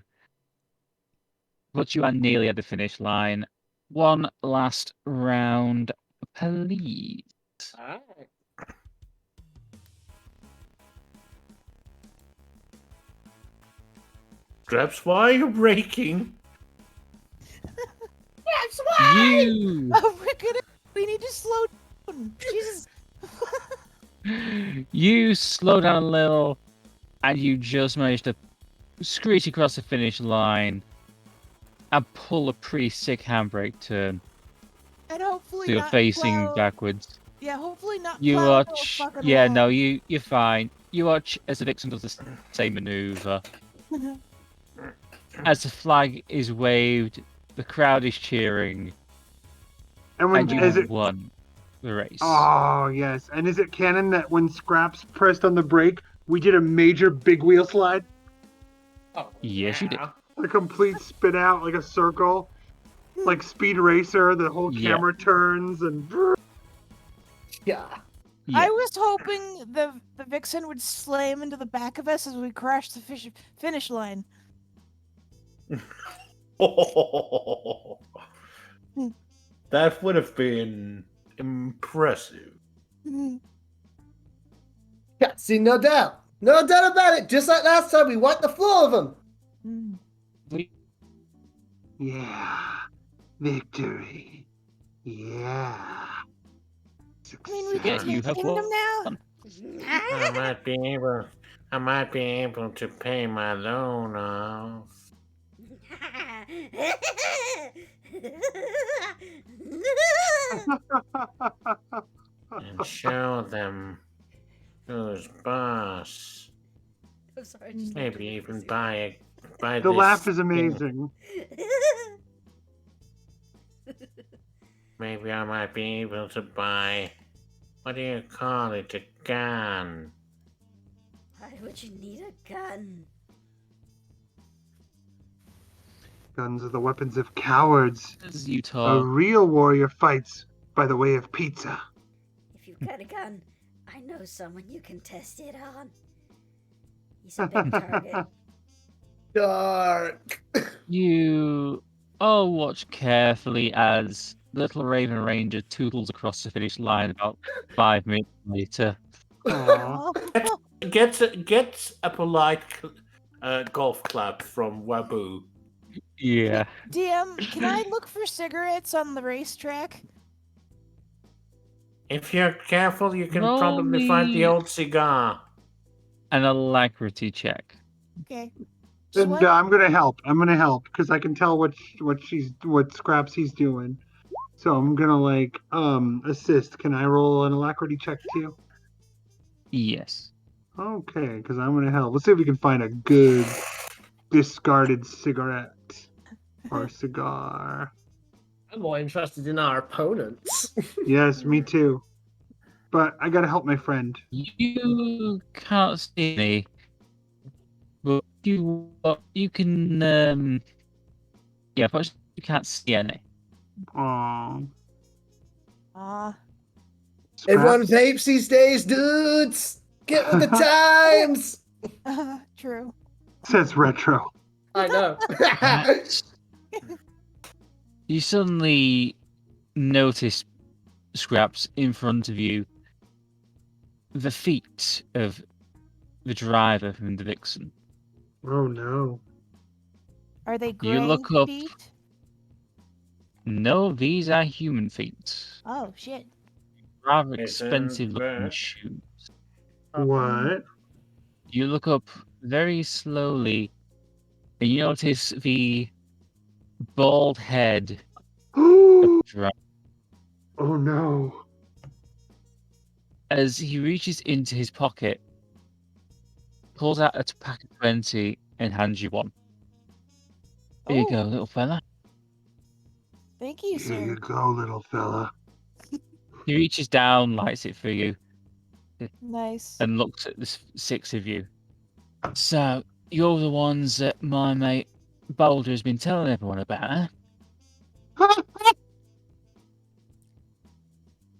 but you are nearly at the finish line. One last round, please. Scraps, why are you breaking? That's why! You We need to slow down. Jesus. you slow down a little, and you just manage to screech across the finish line. and pull a pretty sick handbrake turn. And hopefully So you're not facing plow. backwards. Yeah, hopefully not You plow into a watch. fucking Yeah, wall. no, you're fine. You watch as the vixen does the same maneuver. As the flag is waved, the crowd is cheering, And when and you is it? won the race. Oh yes. And is it canon that when Scraps pressed on the brake, we did a major big wheel slide, Oh, Yes, you did. a complete spin out, like a circle, like Speed Racer? The whole Yeah. camera turns and. Yeah. Yeah. I was hoping the vixen would slam into the back of us as we crashed the finish line. That would have been impressive. Yeah, see, no doubt. No doubt about it. Just like last time, we wiped the floor of them. Yeah. Victory. Yeah. I mean, we can Yeah, Success. you take have kingdom won. now. I might be able to pay my loan off and show them who's boss. I'm sorry, I just Maybe even buy The this laugh is thing. amazing. Maybe I might be able to buy, what do you call it, a gun. Why would you need a gun? Guns are the weapons of cowards. As you A talk, real warrior fights by the way of pizza. If you've got a gun, I know someone you can test it on. He's a big target. Dark. you all watch carefully as Little Raven Ranger tootles across the finish line about 5 minutes later. Aw. Gets a polite golf clap from Wabu. Yeah. DM, can I look for cigarettes on the racetrack? If you're careful, you can Roll probably find the me- old cigar. An alacrity check. Okay. And What? I'm gonna help. Because I can tell what Scraps he's doing. So I'm gonna assist. Can I roll an alacrity check too? Yes. Okay, because I'm gonna help. Let's see if we can find a good discarded cigarette or cigar. I'm more interested in our opponents. Yes, me too. But I gotta help my friend. You can't see any, but you can yeah, but you can't see any. Aww. Everyone vapes these days, dudes. Get with the times. True. Says Retro. I know. You suddenly notice, Scraps, in front of you, the feet of the driver from the Vixen. Oh no. Are they You gray look up- feet? No, these are human feet. Oh shit. Rather Is it expensive looking that? shoes. What? You look up very slowly, and you notice the bald head of Oh the driver. no. As he reaches into his pocket, pulls out a pack of 20 and hands you one. Here you Oh, go, little fella. thank you, Here you sir. go, little fella. He reaches down, lights it for you, Nice. and looks at the 6 of you. So, you're the ones that my mate Boulder has been telling everyone about, huh?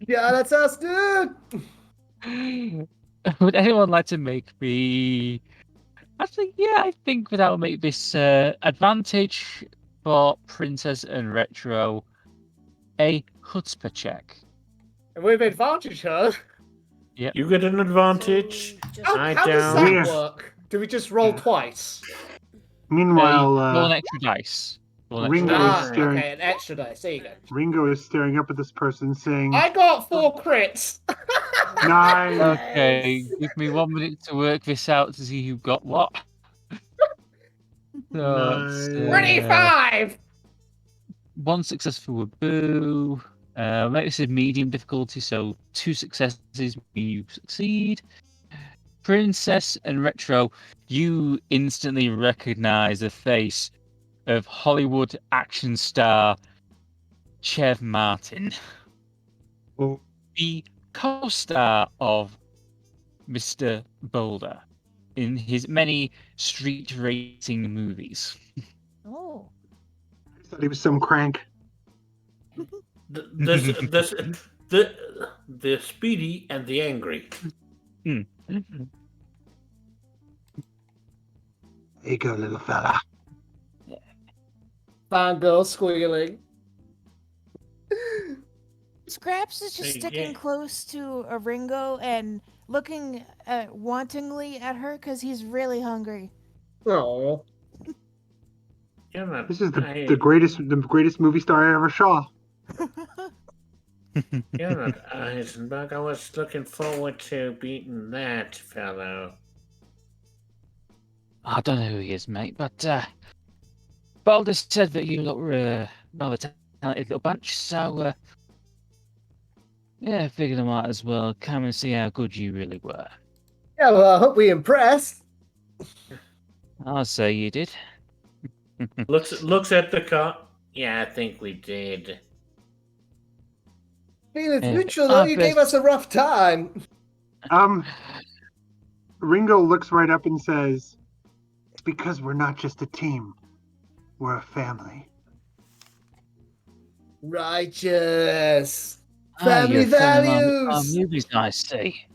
Yeah, that's us, dude. Would anyone like to make me... Actually, yeah, I think that will make this advantage for Princess and Retro a chutzpah check. And we've advantage, huh? You get an advantage. So just I How does don't. that work? Do we just roll twice? Meanwhile, roll an extra dice. Roll an extra Ringo dice. is staring. Okay, an extra dice. There you go. Ringo is staring up at this person, saying, I got 4 crits. "Nice." Okay, give me 1 minute to work this out to see who got what. So, it's, Nice. 25. 1 successful with Boo. This is medium difficulty, so 2 successes you succeed. Princess and Retro, you instantly recognize the face of Hollywood action star Chev Martin, Oh, the co-star of Mr. Boulder in his many street racing movies. Oh. I thought he was some crank. The speedy and the angry. There you go, little fella. Fangirl squealing. Scraps is just sticking Yeah. close to Ringo and looking wantingly at her because he's really hungry. Oh. You're not, This is the greatest movie star I ever saw. You're not Eisenberg. I was looking forward to beating that fellow. I don't know who he is, mate, but Boulder said that you look rather talented little bunch, so yeah, I figured I might as well come and see how good you really were. Yeah, well, I hope we impressed. I'll say you did. Looks at the car. Yeah, I think we did. Feelings Yeah. mutual, though. You gave best- us a rough time. Ringo looks right up and says, "It's because we're not just a team. We're a family." Righteous. Ah, Family you're a fan of our values. movies, I see.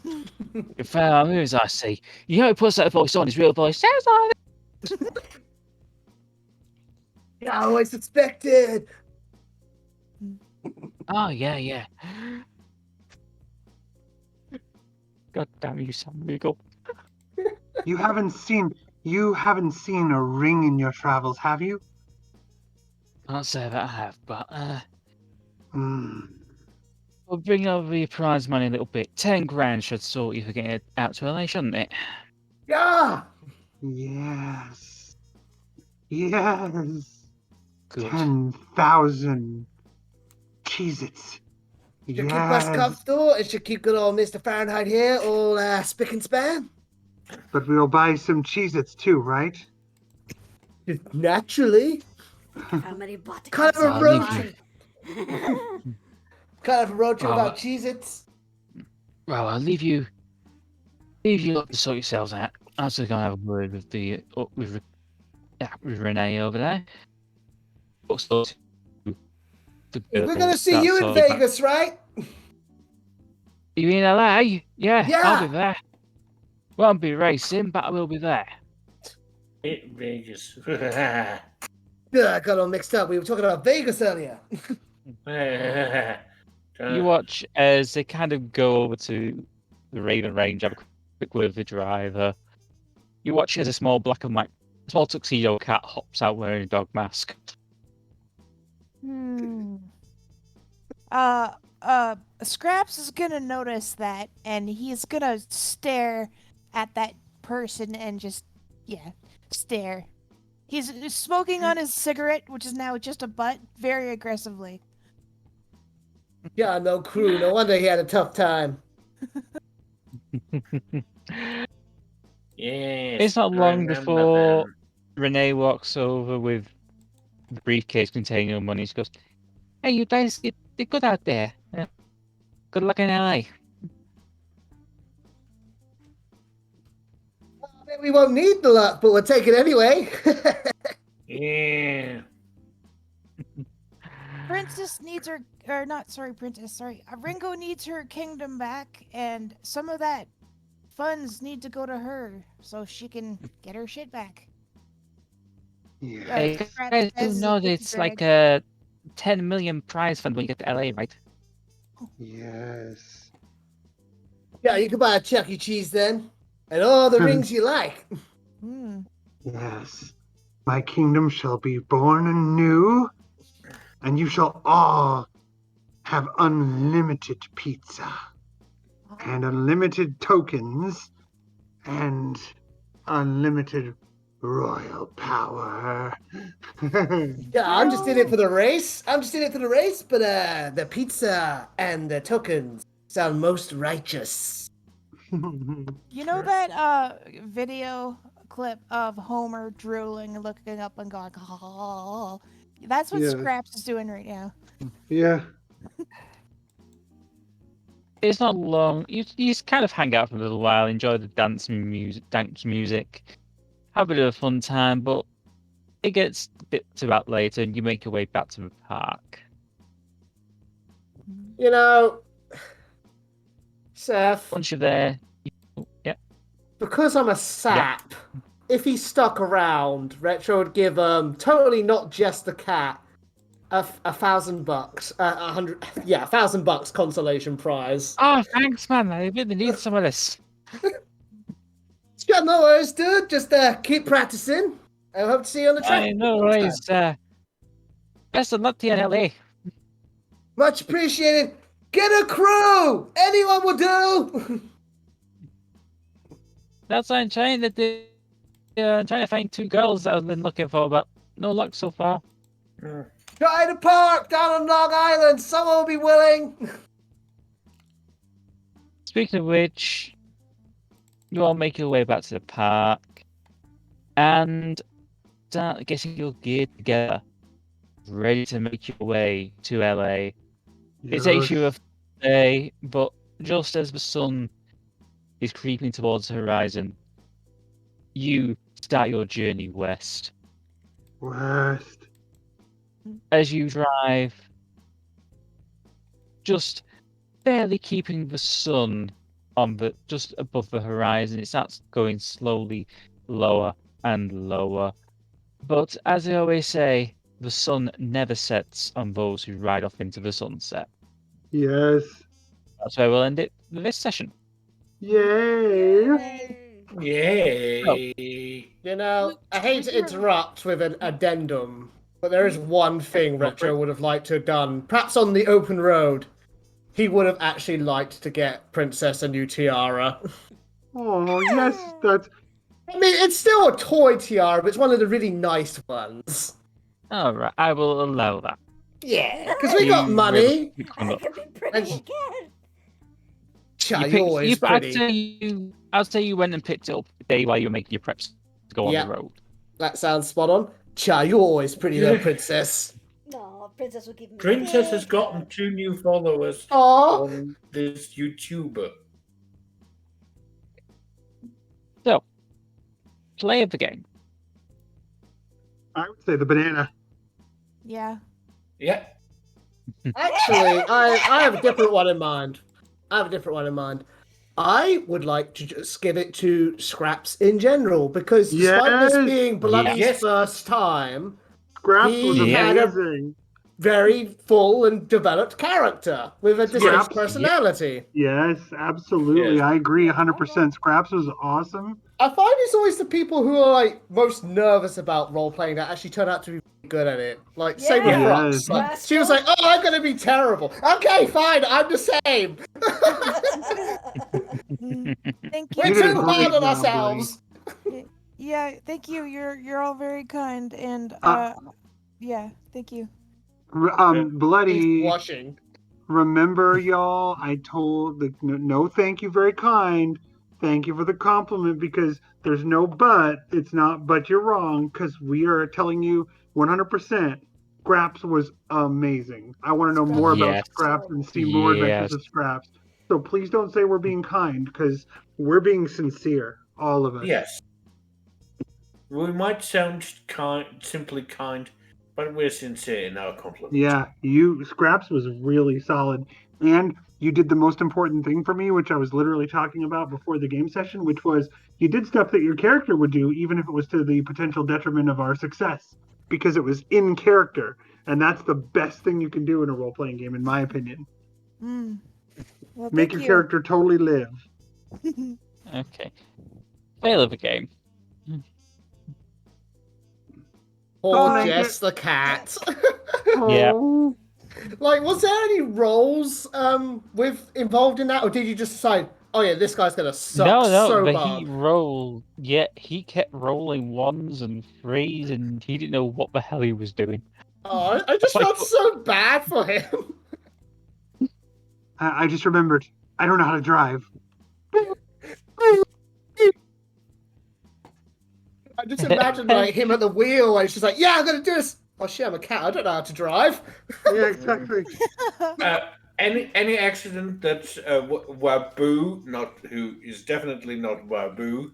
You're a fan of our movies, I see. You know, he puts that voice on, his real voice. Sounds like Yeah, I always suspected. Oh, yeah. God damn you, Sam Eagle. You haven't seen a ring in your travels, have you? Can't say that I have, but Hmm. we'll bring over your prize money a little bit. 10 grand should sort you for getting it out to LA, shouldn't it? Yeah. Yes. Yes. Good. 10,000 Cheez-Its. Should keep us cuffed, though. It should keep good old Mr. Fahrenheit here, all spick and span. But we'll buy some Cheez-Its too, right? Naturally. How many bought the Kind of a I'll road leave trip. Kind of a road trip Oh, about Cheez-Its. Well, I'll leave you lot to sort yourselves out. I'm just gonna have a word with with Renee over there. Also, We're going to see you in Vegas, right? You in LA? Yeah, Yeah. I'll be there. Won't be racing, but I will be there. Vegas. Yeah, I got all mixed up. We were talking about Vegas earlier. You watch as they kind of go over to the Raven Range, have a quick word with the driver. You watch as a small black and white, small tuxedo cat hops out wearing a dog mask. Scraps is gonna notice that, and he's gonna stare at that person and just, stare. He's smoking on his cigarette, which is now just a butt, very aggressively. Yeah, no crew. No wonder he had a tough time. Yes, It's not I long remember before them. Renee walks over with the briefcase containing your money. She goes, "Hey, you guys, you're good out there. Good luck in LA." We won't need the luck, but we'll take it anyway. Yeah. Princess needs her, or not, sorry, Princess, sorry. Ringo needs her kingdom back, and some of that funds need to go to her so she can get her shit back. Yeah. Hey, Scraps guys do says know it's that a it's drag. like a 10 million prize fund when you get to LA, right? Yes. Yeah, you can buy a Chuck E. Cheese then. And all the rings you like. Yes. My kingdom shall be born anew, and you shall all have unlimited pizza, and unlimited tokens, and unlimited royal power. Yeah, I'm just in it for the race. But the pizza and the tokens sound most righteous. You know that video clip of Homer drooling and looking up and going, oh, that's what Yeah. Scraps is doing right now. Yeah. It's not long. You just kind of hang out for a little while, enjoy the dance music, have a bit of a fun time, but it gets a bit to that later, and you make your way back to the park. You know, Seth, Once you're there, because I'm a sap, if he stuck around, Retro would give totally not just the cat $1,000, $1,000 consolation prize. oh, thanks, man. I really need some of this. Got no worries, dude. Just keep practicing. I hope to see you on the track. No worries. Best of luck to you in LA. Much appreciated. Get a crew. Anyone will do. That's why I'm trying to find 2 girls that I've been looking for, but no luck so far. Try to park down on Long Island. Someone will be willing. Speaking of which, you all make your way back to the park and start getting your gear together, ready to make your way to LA. It takes you a day, but just as the sun is creeping towards the horizon, you start your journey west. West. As you drive, just barely keeping the sun on just above the horizon, it starts going slowly lower and lower. But as I always say, the sun never sets on those who ride off into the sunset. Yes. That's where we'll end it for this session. Yay. Yay! You know, I hate to interrupt with an addendum, but there is one thing Retro would have liked to have done. Perhaps on the open road, he would have actually liked to get Princess a new tiara. Oh, yes, that's... I mean, it's still a toy tiara, but it's one of the really nice ones. Alright, I will allow that. Yeah, because we got money. I could be pretty again. Cha, you're always pretty. I'd say you went and picked it up the day while you were making your preps to go on the road. That sounds spot on. Cha, you're always pretty though, Princess. No, Princess will give me. Princess has gotten 2 new followers Aww. on this YouTuber. So, play of the game. I would say the banana. Yeah. Yeah. Actually, I have a different one in mind. I would like to just give it to Scraps in general, because despite this being Bloody's first time, Scraps was he had amazing. a very full and developed character with a distinct personality. Yes, absolutely. Yeah. I agree 100%. Scraps was awesome. I find it's always the people who are like most nervous about role playing that actually turn out to be good at it. Like same with Rox. Like, she was like, "Oh, I'm gonna be terrible." Okay, fine, I'm the same. Thank you. We're too hard on ourselves. Yeah, thank you. You're all very kind, and yeah, thank you. Bloody. Blushing. Remember, y'all, I told no, thank you, very kind. Thank you for the compliment, because there's no but. It's not, but you're wrong, because we are telling you 100%. Scraps was amazing. I want to know more about Scraps and see more adventures of Scraps. So please don't say we're being kind, because we're being sincere, all of us. Yes. We might sound simply kind, but we're sincere in our compliment. Yeah, Scraps was really solid. And you did the most important thing for me, which I was literally talking about before the game session, which was you did stuff that your character would do, even if it was to the potential detriment of our success, because it was in character. And that's the best thing you can do in a role-playing game, in my opinion. Well, make your character totally live. Okay. Fail of the game. Or Jess the cat. Yeah. Like, was there any roles involved in that, or did you just decide, oh yeah, this guy's gonna suck No, so but hard. he rolled. Yeah, he kept rolling ones and threes, and he didn't know what the hell he was doing. Oh, I just Like, felt so bad for him. I just remembered. I don't know how to drive. I just imagine like him at the wheel, and she's like, "Yeah, I'm gonna do this." Oh shit, I'm a cat. I don't know how to drive. Yeah, exactly. Any accident that Waboo, not who is definitely not Waboo,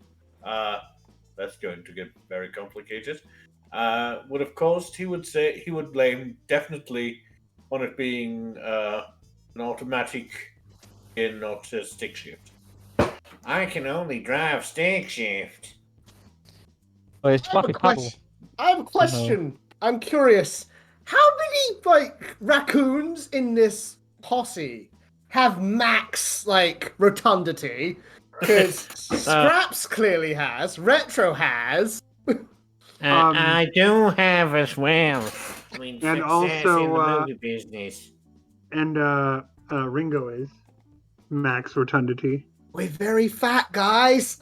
that's going to get very complicated. Would have caused, he would blame definitely on it being an automatic and not a stick shift. I can only drive stick shift. well, it's I have a flappy paddle. question. I have a question. I'm curious. How many like raccoons in this posse have max like rotundity? Because Scraps clearly has, Retro has. I do have as well. I mean, And success also, in the movie business. And Ringo is max rotundity. We're very fat, guys.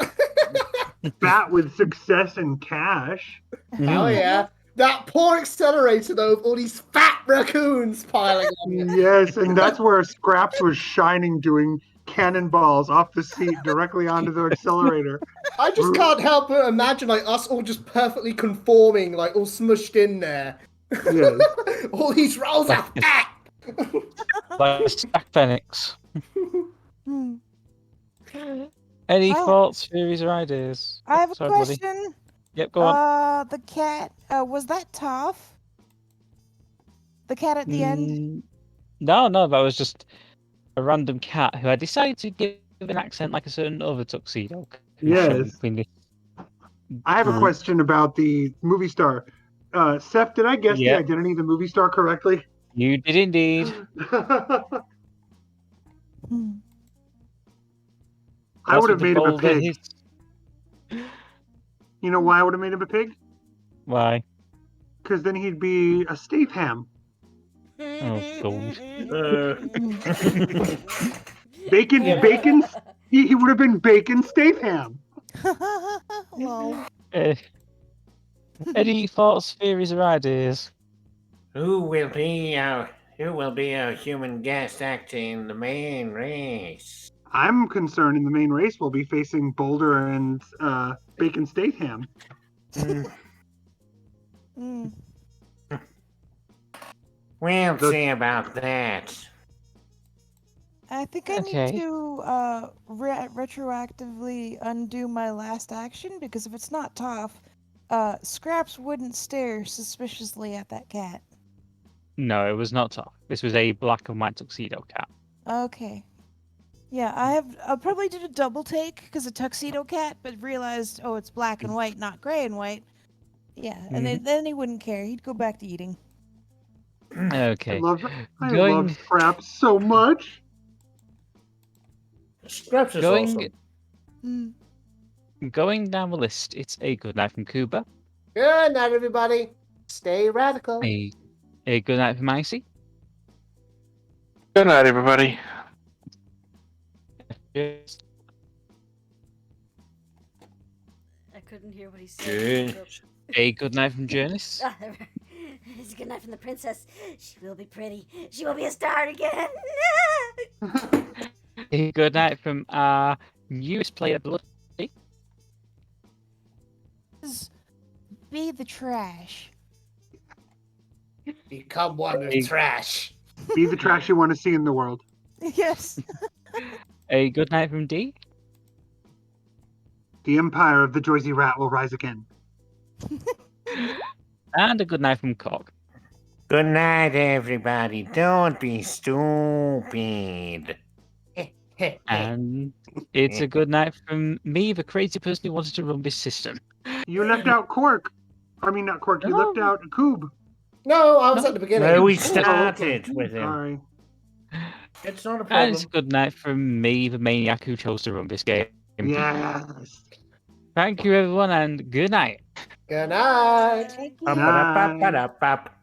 Fat with success and cash. Hell yeah. That poor accelerator though, of all these fat raccoons piling on it. Yes, and that's where Scraps was shining, doing cannonballs off the seat directly onto the accelerator. I just can't help but imagine like us all just perfectly conforming, like all smushed in there. Yes. All these rolls are fat. Like a stack phoenix. Hmm. Any Oh. thoughts, theories, or ideas? I have a Sorry, buddy. question. Yep, go on. The cat, was that Toph? The cat at the end? No, that was just a random cat who I decided to give an accent like a certain other tuxedo. Yes. I have a question about the movie star. Seth, did I guess the Yep. identity of the movie star correctly? You did indeed. Hmm. I would have made him a Boulder, pig. his- You know why I would have made him a pig? Why? Because then he'd be a Statham. Oh, God. Bacon. He would have been Bacon Statham. Lol. Any thoughts, theories, or ideas? Who will be our human guest acting the main race? I'm concerned in the main race we'll be facing Boulder and Bacon Statham. Mm. We'll see about that. I think I Okay. need to retroactively undo my last action because if it's not Toph, Scraps wouldn't stare suspiciously at that cat. No, it was not tough. This was a black and white tuxedo cat. Okay. Yeah, I'll probably did a double take because a tuxedo cat, but realized, oh, it's black and white, not gray and white. Yeah, and then he wouldn't care. He'd go back to eating. Okay. I love Going- Scraps so much. Scraps is Going awesome. Mm. going down the list, it's a good night from Cuba, Good night, everybody. Stay radical. a good night from Icy, Good night, everybody. I couldn't hear what he said. Good. a good night from Jurnis, It's a good night from the princess. She will be pretty. She will be a star again. a good night from our newest player, Bloody. Be the trash. Become one Hey. with trash. Be the trash you want to see in the world. Yes. A good night from D, The empire of the Joyzy Rat will rise again. and a good night from Cog. Good night, everybody. Don't be stupid. And it's a good night from me, the crazy person who wanted to run this system. You left out Cork. I mean, not Cork. You No. left out Coob. No, I was at the beginning. No, we Oh, started okay. with him. Sorry. It's not a And problem. it's a good night from me, the maniac who chose to run this game. Yes. Thank you, everyone, and good night. Good night. Thank you. Night. Up, up, up, up, up, up.